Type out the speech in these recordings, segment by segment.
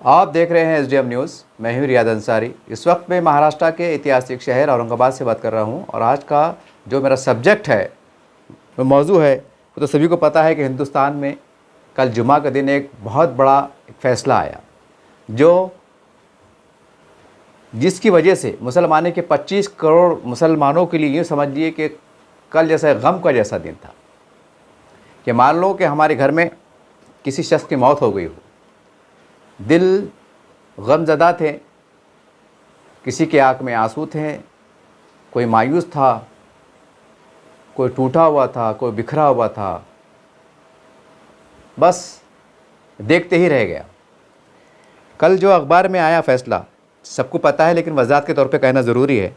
आप देख रहे हैं SDM न्यूज़। मैं हूं रियाद अंसारी। इस वक्त मैं महाराष्ट्र के ऐतिहासिक शहर औरंगाबाद से बात कर रहा हूं और आज का जो मेरा सब्जेक्ट है, वो मौजू है, वो तो सभी को पता है कि हिंदुस्तान में कल जुमा का दिन एक बहुत बड़ा फैसला आया, जिसकी वजह से मुसलमानों के 25 करोड़ मुसलमानों के लिए यूँ समझिए कि कल जैसा गम का जैसा दिन था कि मान लो कि हमारे घर में किसी शख्स की मौत हो गई हो, दिल गमज़दा थे, किसी के आँख में आंसू थे, कोई मायूस था, कोई टूटा हुआ था, कोई बिखरा हुआ था, बस देखते ही रह गया। कल जो अखबार में आया फ़ैसला सबको पता है, लेकिन वज़ाहत के तौर पे कहना ज़रूरी है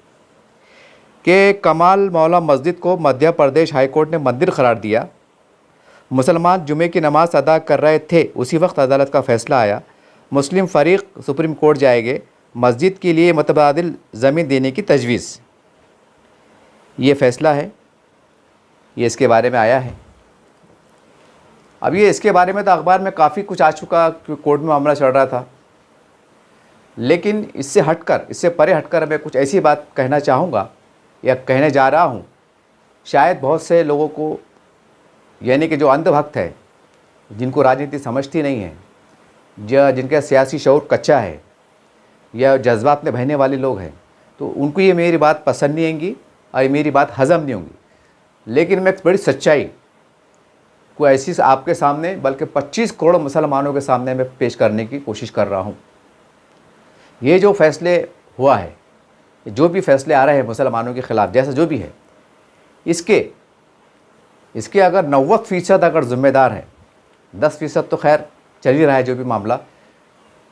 कि कमाल मौला मस्जिद को मध्य प्रदेश हाई कोर्ट ने मंदिर करार दिया। मुसलमान जुमे की नमाज़ अदा कर रहे थे, उसी वक्त अदालत का फ़ैसला आया। मुस्लिम फ़रीक सुप्रीम कोर्ट जाएंगे, मस्जिद के लिए मुतबादिल ज़मीन देने की तजवीज़। ये फ़ैसला है, ये इसके बारे में आया है। अब ये इसके बारे में तो अखबार में काफ़ी कुछ आ चुका, कोर्ट में मामला चल रहा था, लेकिन इससे हटकर, इससे परे हटकर मैं कुछ ऐसी बात कहना चाहूँगा या कहने जा रहा हूँ। शायद बहुत से लोगों को, यानी कि जो अंधभक्त है, जिनको राजनीति समझती नहीं है, या जिनका सियासी शऊर कच्चा है, या जज्बात में बहने वाले लोग हैं, तो उनको ये मेरी बात पसंद नहीं आएंगी और ये मेरी बात हज़म नहीं होंगी। लेकिन मैं बड़ी सच्चाई को ऐसी आपके सामने, बल्कि 25 करोड़ मुसलमानों के सामने मैं पेश करने की कोशिश कर रहा हूँ। ये जो फैसले हुआ है, जो भी फैसले आ रहे हैं मुसलमानों के ख़िलाफ़, जैसा जो भी है, इसके अगर 90% अगर ज़िम्मेदार है, 10% तो खैर चल ही रहा है, जो भी मामला,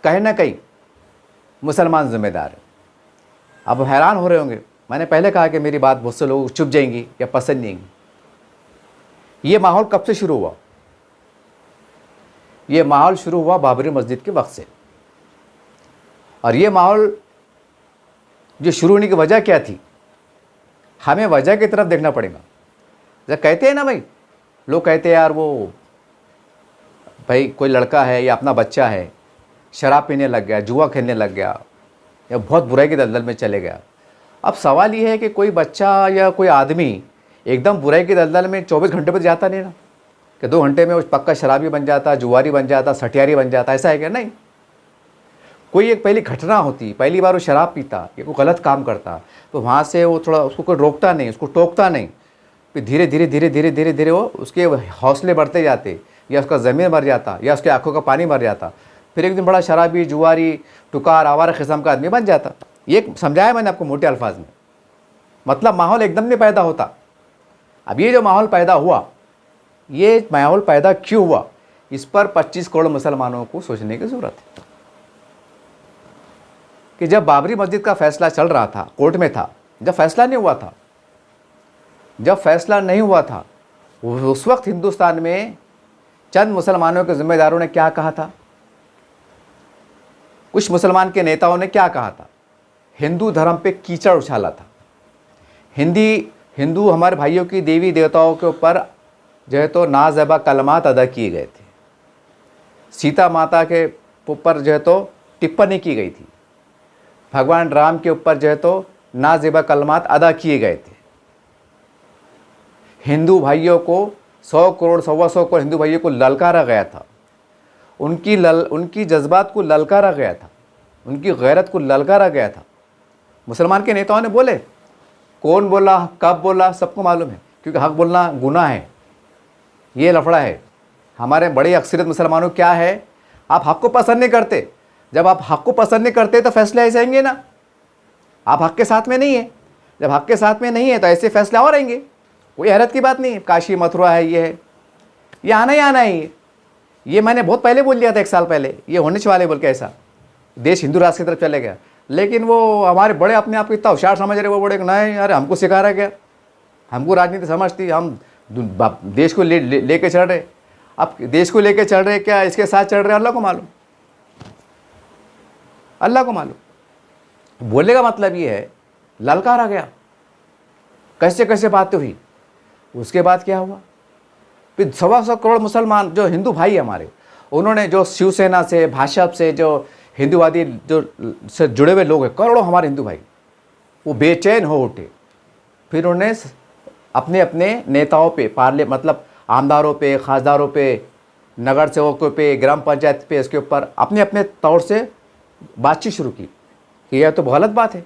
कहीं ना कहीं मुसलमान ज़िम्मेदार है। अब हैरान हो रहे होंगे, मैंने पहले कहा कि मेरी बात बहुत से लोग चुप जाएंगी या पसंद नहीं आएंगी। ये माहौल कब से शुरू हुआ? ये माहौल शुरू हुआ बाबरी मस्जिद के वक्त से। और ये माहौल जो शुरू होने की वजह क्या थी, हमें वजह की तरफ देखना पड़ेगा। जब कहते हैं ना भाई, लोग कहते हैं यार वो भाई कोई लड़का है या अपना बच्चा है, शराब पीने लग गया, जुआ खेलने लग गया, या बहुत बुराई के दलदल में चले गया। अब सवाल ये है कि कोई बच्चा या कोई आदमी एकदम बुराई के दलदल में 24 घंटे पर जाता नहीं ना, कि 2 घंटे में वो पक्का शराबी बन जाता, जुआरी बन जाता, सठियारी बन जाता, ऐसा है क्या? नहीं। कोई एक पहली घटना होती, पहली बार वो शराब पीता या कोई गलत काम करता, तो वहाँ से वो थोड़ा, उसको कोई रोकता नहीं, उसको टोकता नहीं, फिर धीरे धीरे धीरे धीरे धीरे धीरे वो उसके हौसले बढ़ते जाते, या उसका ज़मीन मर जाता, या उसके आँखों का पानी मर जाता, फिर एक दिन बड़ा शराबी, जुआरी, टुकार, आवारा किस्म का आदमी बन जाता। ये समझाया मैंने आपको मोटे अल्फाज में। मतलब माहौल एकदम नहीं पैदा होता। अब ये जो माहौल पैदा हुआ, ये माहौल पैदा क्यों हुआ, इस पर 25 करोड़ मुसलमानों को सोचने की ज़रूरत है। कि जब बाबरी मस्जिद का फ़ैसला चल रहा था, कोर्ट में था, जब फैसला नहीं हुआ था, उस वक्त हिंदुस्तान में चंद मुसलमानों के ज़िम्मेदारों ने क्या कहा था, कुछ मुसलमान के नेताओं ने क्या कहा था? हिंदू धर्म पे कीचड़ उछाला था। हिंदू हमारे भाइयों की देवी देवताओं के ऊपर जो है तो नाज़ेबा कलमात अदा किए गए थे। सीता माता के ऊपर जो है तो टिप्पणी की गई थी। भगवान राम के ऊपर जो है तो नाज़ेबा कलमात अदा किए गए थे। हिंदू भाइयों को 100 करोड़, 125 करोड़ हिंदू भाइयों को ललकारा गया था। उनकी जज्बात को ललकारा गया था, उनकी गैरत को ललकारा गया था। मुसलमान के नेताओं ने बोले, कौन बोला, कब बोला, सबको मालूम है, क्योंकि हक बोलना गुनाह है, ये लफड़ा है। हमारे बड़ी अक्सरियत मुसलमानों क्या है, आप हक को पसंद नहीं करते। जब आप हक को पसंद नहीं करते तो फैसले ऐसे आएंगे ना, आप हक के साथ में नहीं है। जब हक के साथ में नहीं है तो ऐसे फैसले और आएंगे। कोई हैरत की बात नहीं है। काशी मथुरा है, ये है, ये आना ही आना है। ये मैंने बहुत पहले बोल दिया था, 1 साल पहले, ये होने वाले बोल के, ऐसा देश हिंदू राष्ट्र की तरफ चले गया। लेकिन वो हमारे बड़े अपने आप को इतना होशियार समझ रहे, वो बड़े नहीं, अरे हमको सिखा रहा क्या, हमको राजनीति समझती, हम देश को लेके चल रहे। अब देश को लेके चल रहे क्या, इसके साथ चल रहे, अल्लाह को मालूम, अल्लाह को मालूम। बोलने का मतलब ये है, ललकारा गया, कैसे कैसे बातें हुई। उसके बाद क्या हुआ, फिर 125 करोड़ मुसलमान जो हिंदू भाई हमारे, उन्होंने जो शिवसेना से, भाजपा से, जो हिंदूवादी जो से जुड़े हुए लोग हैं, करोड़ों हमारे हिंदू भाई, वो बेचैन हो उठे। फिर उन्होंने अपने अपने नेताओं पे, मतलब आमदारों पे, खासदारों पे, नगर सेवकों पे, ग्राम पंचायत पे, इसके ऊपर अपने अपने तौर से बातचीत शुरू की कि यह तो गलत बात है,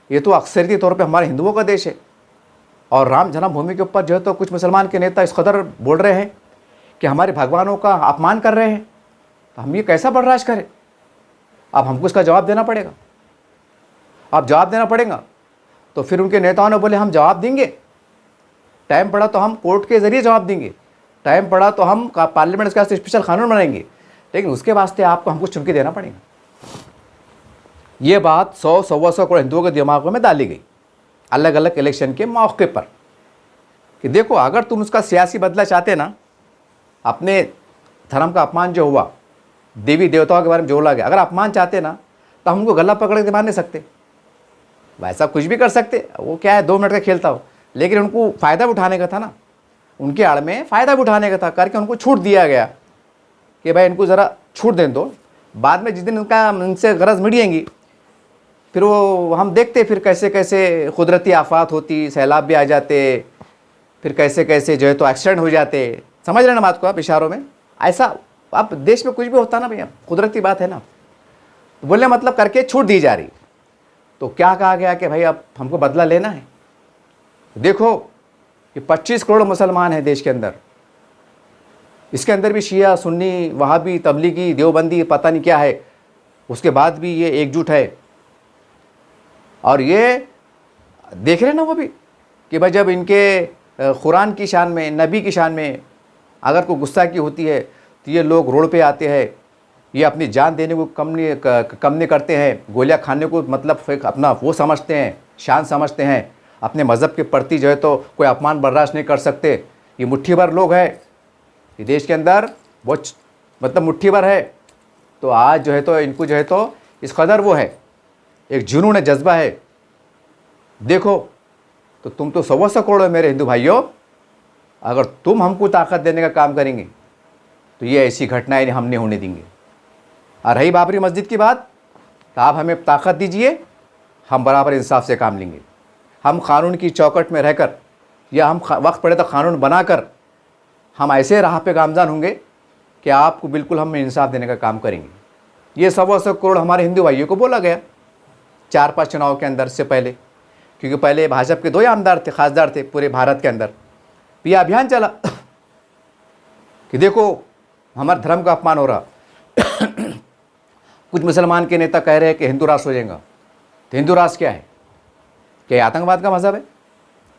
ये तो अक्सरियती तौर पे हमारे हिंदुओं का देश है, और राम जन्मभूमि के ऊपर जो है तो कुछ मुसलमान के नेता इस कदर बोल रहे हैं कि हमारे भगवानों का अपमान कर रहे हैं, तो हम ये कैसा बर्दाश्त करें। अब हमको इसका जवाब देना पड़ेगा, अब जवाब देना पड़ेगा। तो फिर उनके नेताओं ने बोले हम जवाब देंगे, टाइम पड़ा तो हम कोर्ट के ज़रिए जवाब देंगे, टाइम पड़ा तो हम पार्लियामेंट इसका स्पेशल कानून बनाएंगे, लेकिन उसके वास्ते आपको हमको चुनके देना पड़ेगा। ये बात 100-125 करोड़ हिंदुओं के दिमागों में डाली गई अलग अलग इलेक्शन के मौके पर कि देखो, अगर तुम उसका सियासी बदला चाहते ना, अपने धर्म का अपमान जो हुआ, देवी देवताओं के बारे में जो बोला गया, अगर अपमान चाहते ना तो हम उनको गला पकड़ के मार नहीं सकते, वैसा कुछ भी कर सकते, वो क्या है 2 मिनट का खेलता हो, लेकिन उनको फ़ायदा भी उठाने का था ना, उनके आड़ में फ़ायदा भी उठाने का था, करके उनको छूट दिया गया कि भाई इनको ज़रा छूट दें दो, बाद में जिस दिन उनसे गरज मिटेगी फिर वो हम देखते फिर कैसे कैसे कुदरती आफात होती, सैलाब भी आ जाते, फिर कैसे कैसे जो है तो एक्सीडेंट हो जाते। समझ रहे ना बात को आप इशारों में? ऐसा आप देश में कुछ भी होता ना भैया, कुदरती बात है ना, तो बोलने मतलब करके छूट दी जा रही। तो क्या कहा गया कि भाई अब हमको बदला लेना है। देखो कि 25 करोड़ मुसलमान हैं देश के अंदर, इसके अंदर भी शिया, सुन्नी, वहाबी, तबलीगी, देवबंदी, पता नहीं क्या है, उसके बाद भी ये एकजुट है। और ये देख रहे ना वो भी कि भाई जब इनके कुरान की शान में, नबी की शान में अगर कोई गुस्सा की होती है तो ये लोग रोड पे आते हैं, ये अपनी जान देने को कम नहीं करते हैं, गोलियां खाने को मतलब अपना वो समझते हैं, शान समझते हैं, अपने मज़हब के प्रति जो है तो कोई अपमान बर्दाश्त नहीं कर सकते। ये मुट्ठी भर लोग हैं ये देश के अंदर, बहुत मतलब मुट्ठी भर है। तो आज जो है तो इनको जो है तो इस कदर वो है, एक जुनून है, जज्बा है। देखो तो तुम तो 125 करोड़ है मेरे हिंदू भाइयों, अगर तुम हमको ताकत देने का काम करेंगे तो ये ऐसी घटनाएं हम नहीं होने देंगे। और रही बाबरी मस्जिद की बात, तो आप हमें ताकत दीजिए, हम बराबर इंसाफ से काम लेंगे। हम कानून की चौकट में रहकर या हम वक्त पड़े तो कानून बनाकर हम ऐसे राह पे गामजान होंगे कि आपको बिल्कुल हम इंसाफ देने का काम करेंगे। ये 125 करोड़ हमारे हिंदू भाइयों को बोला गया 4-5 चुनाव के अंदर से पहले, क्योंकि पहले भाजपा के 2 ही आमदार थे, खासदार थे पूरे भारत के अंदर। यह अभियान चला कि देखो हमारे धर्म का अपमान हो रहा। कुछ मुसलमान के नेता कह रहे हैं कि हिंदू राष्ट्र हो जाएगा। तो हिंदू राष्ट्र क्या है? क्या आतंकवाद का मजहब है?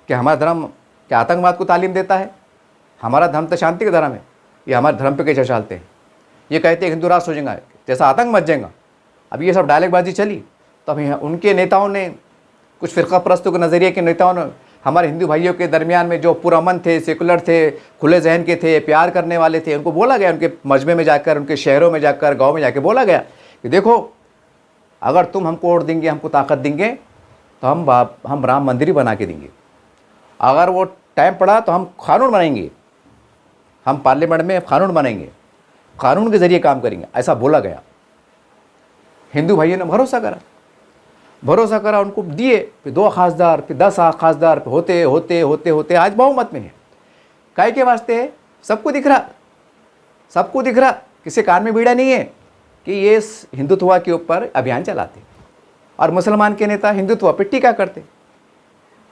क्या हमारा धर्म क्या आतंकवाद को तालीम देता है? हमारा धर्म तो शांति का धर्म है। ये हमारे धर्म पे कैसे चलते हैं? ये कहते हैं हिंदू राष्ट्र हो जाएगा, जैसा आतंक मच जाएगा। अब ये सब डायलॉगबाजी चली, तो अभी उनके नेताओं ने, कुछ फ़िरका परस्तों के नज़रिए के नेताओं ने हमारे हिंदू भाइयों के दरमियान में जो पुरअमन थे, सेकुलर थे, खुले जहन के थे, प्यार करने वाले थे, उनको बोला गया, उनके मजमे में जाकर, उनके शहरों में जाकर, गाँव में जाकर बोला गया कि देखो अगर तुम हमको वोट देंगे, हमको ताकत देंगे, तो हम राम मंदिर ही बना के देंगे। अगर वो टाइम पड़ा तो हम कानून बनाएंगे, हम पार्लियामेंट में कानून बनाएंगे, कानून के ज़रिए काम करेंगे, ऐसा बोला गया। हिंदू भाइयों ने भरोसा करा, उनको दिए, फिर 2 खासदार, फिर 10 खासदार, होते होते होते होते आज बहुमत में है। काय के वास्ते? सबको दिख रहा, किसी कान में बीड़ा नहीं है कि ये हिंदुत्व के ऊपर अभियान चलाते, और मुसलमान के नेता हिंदुत्व पर टीका करते।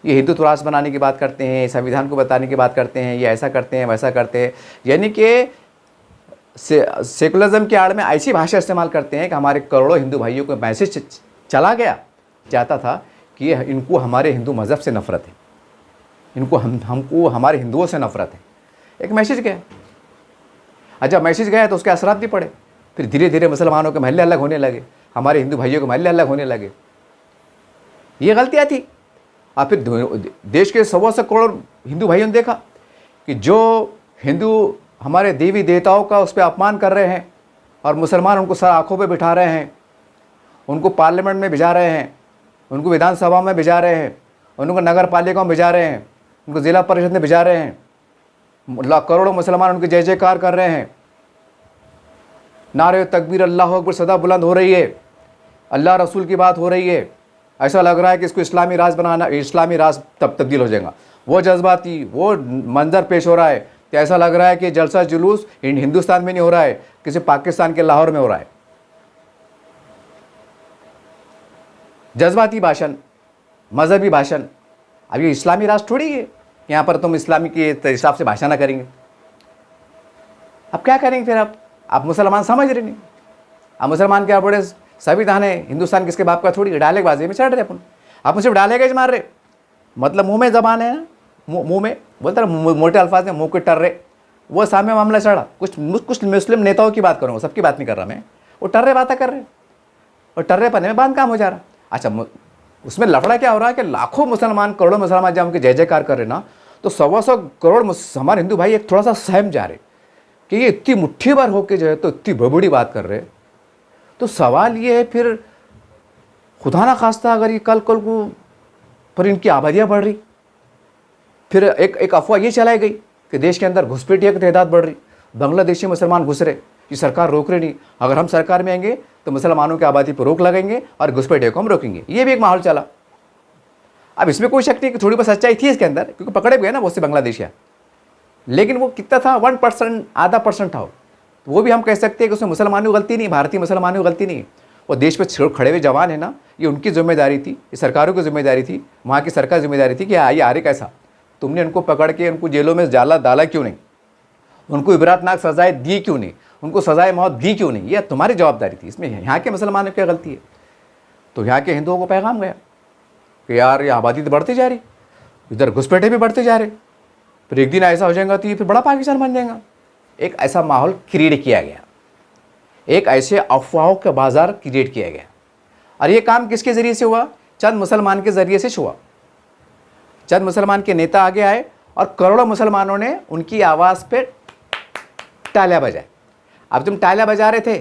ये हिंदुत्व राष्ट्र बनाने की बात करते हैं, संविधान को बताने की बात करते हैं, ये ऐसा करते हैं, वैसा करते हैं, यानी कि सेकुलरिज्म के आड़ में ऐसी भाषा इस्तेमाल करते हैं कि हमारे करोड़ों हिंदू भाइयों को मैसेज चला गया जाता था कि इनको हमारे हिंदू मज़हब से नफ़रत है, इनको हमको हमारे हिंदुओं से नफ़रत है। एक मैसेज गया, और जब मैसेज गया तो उसके असरात भी पड़े। फिर धीरे धीरे मुसलमानों के महल्ले अलग होने लगे, हमारे हिंदू भाइयों के महल्ले अलग होने लगे। ये गलतियाँ थी। और फिर देश के 125 करोड़ हिंदू भाइयों ने देखा कि जो हिंदू हमारे देवी देवताओं का उस पर अपमान कर रहे हैं, और मुसलमान उनको सर आँखों पे बिठा रहे हैं, उनको पार्लियामेंट में भिजा रहे हैं, उनको विधानसभा में भिजा रहे हैं, उनको नगर पालिकाओं में भिजा रहे हैं, उनको ज़िला परिषद में भिजा रहे हैं, करोड़ों मुसलमान उनकी जय जयकार कर रहे हैं। नारे तकबीर अल्लाह अकबर सदा बुलंद हो रही है, अल्लाह रसूल की बात हो रही है। ऐसा लग रहा है कि इसको इस्लामी राज बनाना, इस्लामी राज तब तब्दील हो जाएगा। वो जज्बाती वो मंजर पेश हो रहा है तो ऐसा लग रहा है कि जलसा जुलूस हिंदुस्तान में नहीं हो रहा है, किसी पाकिस्तान के लाहौर में हो रहा है। जज्बाती भाषण, मजहबी भाषण। अब ये इस्लामी राज थोड़ी है, यहाँ पर तुम इस्लामी के हिसाब से भाषण ना करेंगे। अब क्या करेंगे फिर? आप मुसलमान समझ रहे नहीं, आप मुसलमान क्या बड़े संविधान है, हिंदुस्तान किसके बाप का थोड़ी, डालेबाजी में चढ़ रहे अपन। आप मुझे डालेगा मार रहे, मतलब मुंह में जबान है ना, मुंह में बोलता रहा, मोटे अल्फाज में मुंह के टर्रे, वो सामने मामला चढ़ा। कुछ मुस्लिम नेताओं की बात करूँगा, सबकी बात नहीं कर रहा मैं। वो टर्रे बातें कर रहे और टर्रे पने में बांध काम हो जा रहा। अच्छा, उसमें लफड़ा क्या हो रहा है कि लाखों मुसलमान, करोड़ों मुसलमान जब उनके जय जयकार कर रहे ना, तो 125 करोड़ हमारे हिंदू भाई एक थोड़ा सा सहम जा रहे कि ये इतनी मुट्ठी भर होके जो है तो इतनी बड़ी बात कर रहे। तो सवाल ये है फिर, खुदा ना खास्ता अगर ये कल को पर इनकी आबादियाँ बढ़ रही, फिर एक अफवाह ये चलाई गई कि देश के अंदर घुसपैठियों की तादाद बढ़ रही, बांग्लादेशी मुसलमान घुस रहे, ये सरकार रोक रही नहीं, अगर हम सरकार में आएंगे तो मुसलमानों की आबादी पर रोक लगाएंगे और घुसपैठियों को हम रोकेंगे। ये भी एक माहौल चला। अब इसमें कोई शक नहीं कि थोड़ी बहुत सच्चाई थी इसके अंदर, क्योंकि पकड़े गए ना बहुत से बांग्लादेशियाँ, लेकिन वो कितना था, 1%, आधा % था। तो वो भी हम कह सकते हैं कि उसमें मुसलमानों की गलती नहीं, भारतीय मुसलमानों की गलती नहीं। वो देश पे खड़े हुए जवान है ना, ये उनकी जिम्मेदारी थी, ये सरकारों की जिम्मेदारी थी, वहाँ की सरकार जिम्मेदारी थी कि ये आ रहे कैसा, तुमने उनको पकड़ के उनको जेलों में डाला क्यों नहीं, उनको इबरातनाक सजाएं दी क्यों नहीं, उनको सजाए मौत दी क्यों नहीं, ये तुम्हारी जवाबदारी थी। इसमें यहाँ के मुसलमानों की गलती है। तो यहाँ के हिंदुओं को पैगाम गया कि यार ये आबादी तो बढ़ती जा रही, इधर घुसपैठे भी बढ़ते जा रहे, फिर एक दिन ऐसा हो जाएगा तो ये फिर बड़ा पाकिस्तान बन जाएगा। एक ऐसा माहौल क्रिएट किया गया, एक ऐसे अफवाहों का बाजार क्रिएट किया गया। और ये काम किसके ज़रिए से हुआ? चंद मुसलमान के ज़रिए से हुआ। चंद मुसलमान के नेता आगे आए और करोड़ों मुसलमानों ने उनकी आवाज़ पे तालियां बजाए। अब तुम तालियां बजा रहे थे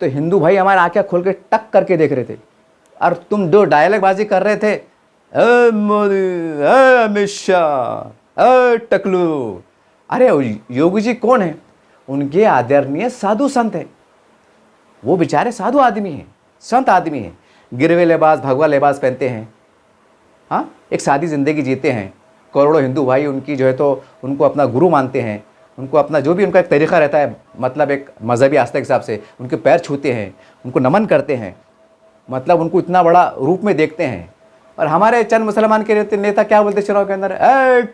तो हिंदू भाई हमारे आंखें खोल के टक करके देख रहे थे, और तुम दो डायलॉगबाजी कर रहे थे, मोदी, अमित शाह, टकलू। अरे योगी जी कौन है? उनके आदरणीय साधु संत है, वो बेचारे साधु आदमी हैं, संत आदमी हैं, गिरवे लिबास भगवा लिबास पहनते हैं, हाँ, एक सादी ज़िंदगी जीते हैं। करोड़ों हिंदू भाई उनकी जो है तो उनको अपना गुरु मानते हैं, उनको अपना जो भी उनका एक तरीक़ा रहता है, मतलब एक मज़हबी आस्था के हिसाब से उनके पैर छूते हैं, उनको नमन करते हैं, मतलब उनको इतना बड़ा रूप में देखते हैं। और हमारे चंद मुसलमान के नेता क्या बोलते चुनाव के अंदर,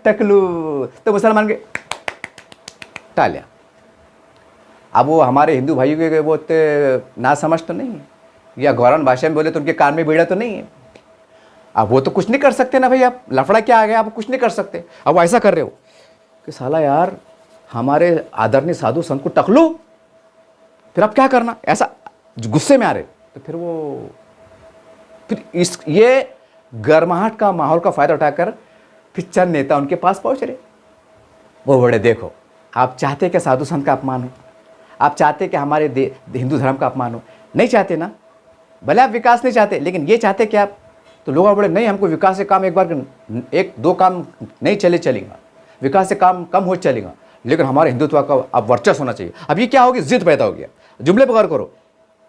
टकलू, तो मुसलमान के तालियां। अब वो हमारे हिंदू भाइयों के वो ना समझ तो नहीं है, या गौरन भाषा में बोले तो उनके कान में बेड़ा तो नहीं है। अब वो तो कुछ नहीं कर सकते ना भाई, आप लफड़ा क्या आ गया, आप कुछ नहीं कर सकते। अब वो ऐसा कर रहे हो कि साला यार हमारे आदरणीय साधु संत को टकलू, फिर अब क्या करना, ऐसा गुस्से में आ रहे। तो फिर ये गर्माहट का माहौल का फ़ायदा उठाकर फिर चंद नेता उनके पास पहुँच रहे। वो बड़े, देखो आप चाहते कि साधु संत का अपमान हो, आप चाहते कि हमारे हिंदू धर्म का अपमान हो, नहीं चाहते ना, भले आप विकास नहीं चाहते, लेकिन ये चाहते कि आप, तो लोग बोले नहीं हमको विकास से काम एक दो काम नहीं चलेगा, विकास से काम कम हो चलेगा, लेकिन हमारे हिंदुत्व का अब वर्चस्व होना चाहिए। अब ये क्या होगी, जिद पैदा हो गया। जुमले पर गौर करो,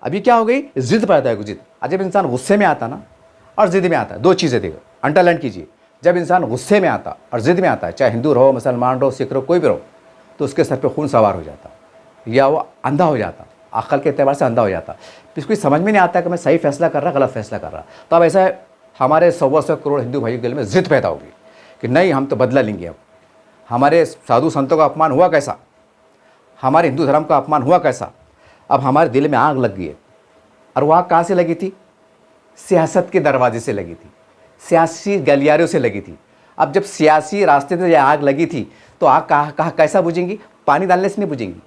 अभी क्या हो गई, जिद पैदा होगी, जिद। और जब इंसान गुस्से में आता ना और जिद में आता है, दो चीज़ें देखो, अंडरलाइन कीजिए। जब इंसान गुस्से में आता और जिद में आता है, चाहे हिंदू रहो, मुसलमान रहो, सिख रहो, कोई भी रहो, तो उसके सर पे खून सवार हो जाता, या वो अंधा हो जाता, अक्ल के एतबार से अंधा हो जाता। इसको समझ में नहीं आता कि मैं सही फैसला कर रहा, गलत फैसला कर रहा। तो अब ऐसा है, हमारे 125 करोड़ हिंदू भाइयों के लिए में जिद पैदा होगी कि नहीं हम तो बदला लेंगे। अब हमारे साधु संतों का अपमान हुआ कैसा, हमारे हिंदू धर्म का अपमान हुआ कैसा, अब हमारे दिल में आग लग गई है। और वो आग कहाँ से लगी थी? सियासत के दरवाजे से लगी थी, सियासी गलियारों से लगी थी। अब जब सियासी रास्ते से आग लगी थी तो आग कहाँ कैसा बुझेंगी? पानी डालने से नहीं बुझेंगी,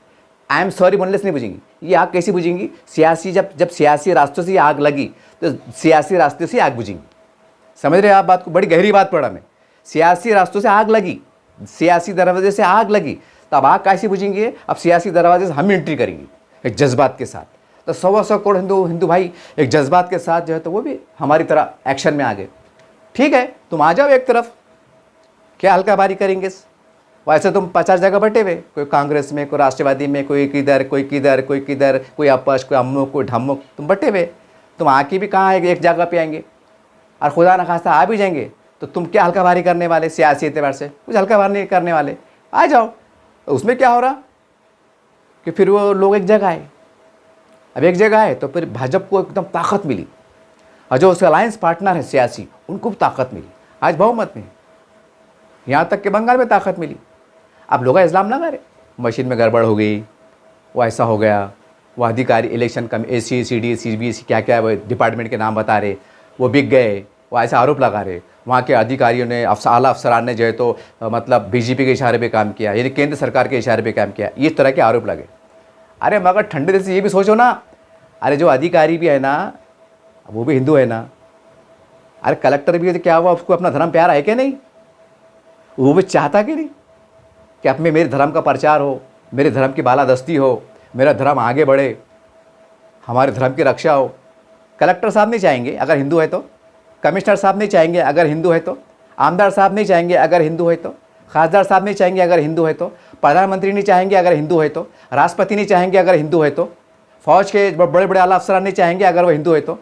आई एम सॉरी बोलने से नहीं बुझेंगी। ये आग कैसी बुझेंगी? सियासी जब सियासी रास्तों से आग लगी तो सियासी रास्ते से आग बुझेंगी। समझ रहे हैं आप बात को? बड़ी गहरी बात पड़ा मैं। सियासी रास्तों से आग लगी, सियासी दरवाजे से आग लगी, तो अब आग कैसे बुझेंगे? अब सियासी दरवाजे से हम एंट्री करेंगे एक जज्बात के साथ। तो 125 करोड़ हिंदू भाई एक जज्बात के साथ जो है तो वो भी हमारी तरह एक्शन में आ गए। ठीक है, तुम आ जाओ एक तरफ, क्या हल्का बारी करेंगे, वैसे तुम 50 जगह बटे हुए, कोई कांग्रेस में, कोई राष्ट्रवादी में, कोई किधर, कोई किधर, कोई किधर, कोई अपश, कोई अम्मुक, कोई ढम्मुक, तुम बटे हुए। तुम आके भी कहाँ एक जगह पे आएंगे, और खुदा न खास्ता आ भी जाएंगे तो तुम क्या हल्का भारी करने वाले? सियासी एतबार से कुछ हल्का भारी नहीं करने वाले, आ जाओ। तो उसमें क्या हो रहा कि फिर वो लोग एक जगह आए। अब एक जगह आए तो फिर भाजपा को एकदम ताकत मिली, और जो उसके अलायंस पार्टनर है सियासी, उनको भी ताकत मिली। आज बहुमत में, यहाँ तक कि बंगाल में ताकत मिली। अब लोग इल्ज़ाम लगा रहे मशीन में गड़बड़ हो गई, वो ऐसा हो गया, वो अधिकारी इलेक्शन कम ACCD CBC क्या क्या वो डिपार्टमेंट के नाम बता रहे, वो बिक गए, वो ऐसा आरोप लगा रहे। वहाँ के अधिकारियों ने, आला अफसरान ने जो है तो मतलब BJP के इशारे पे काम किया, यानी केंद्र सरकार के इशारे पे काम किया, इस तरह के आरोप लगे। अरे मगर ठंडे दिल से ये भी सोचो ना, अरे जो अधिकारी भी है ना वो भी हिंदू है ना, अरे कलेक्टर भी है तो क्या हुआ, उसको अपना धर्म प्यारा है क्या नहीं? वो भी चाहता कि नहीं कि अब में मेरे धर्म का प्रचार हो, मेरे धर्म की बालादस्ती हो, मेरा धर्म आगे बढ़े, हमारे धर्म की रक्षा हो। कलेक्टर साहब नहीं चाहेंगे अगर हिंदू है तो, कमिश्नर साहब नहीं चाहेंगे अगर हिंदू है तो, आमदार साहब नहीं चाहेंगे अगर हिंदू है तो, खासदार साहब नहीं चाहेंगे अगर हिंदू है तो, प्रधानमंत्री नहीं चाहेंगे अगर हिंदू है तो, राष्ट्रपति नहीं चाहेंगे अगर हिंदू है तो, फौज के बड़े बड़े आला अफसरान नहीं चाहेंगे अगर वो हिंदू है तो।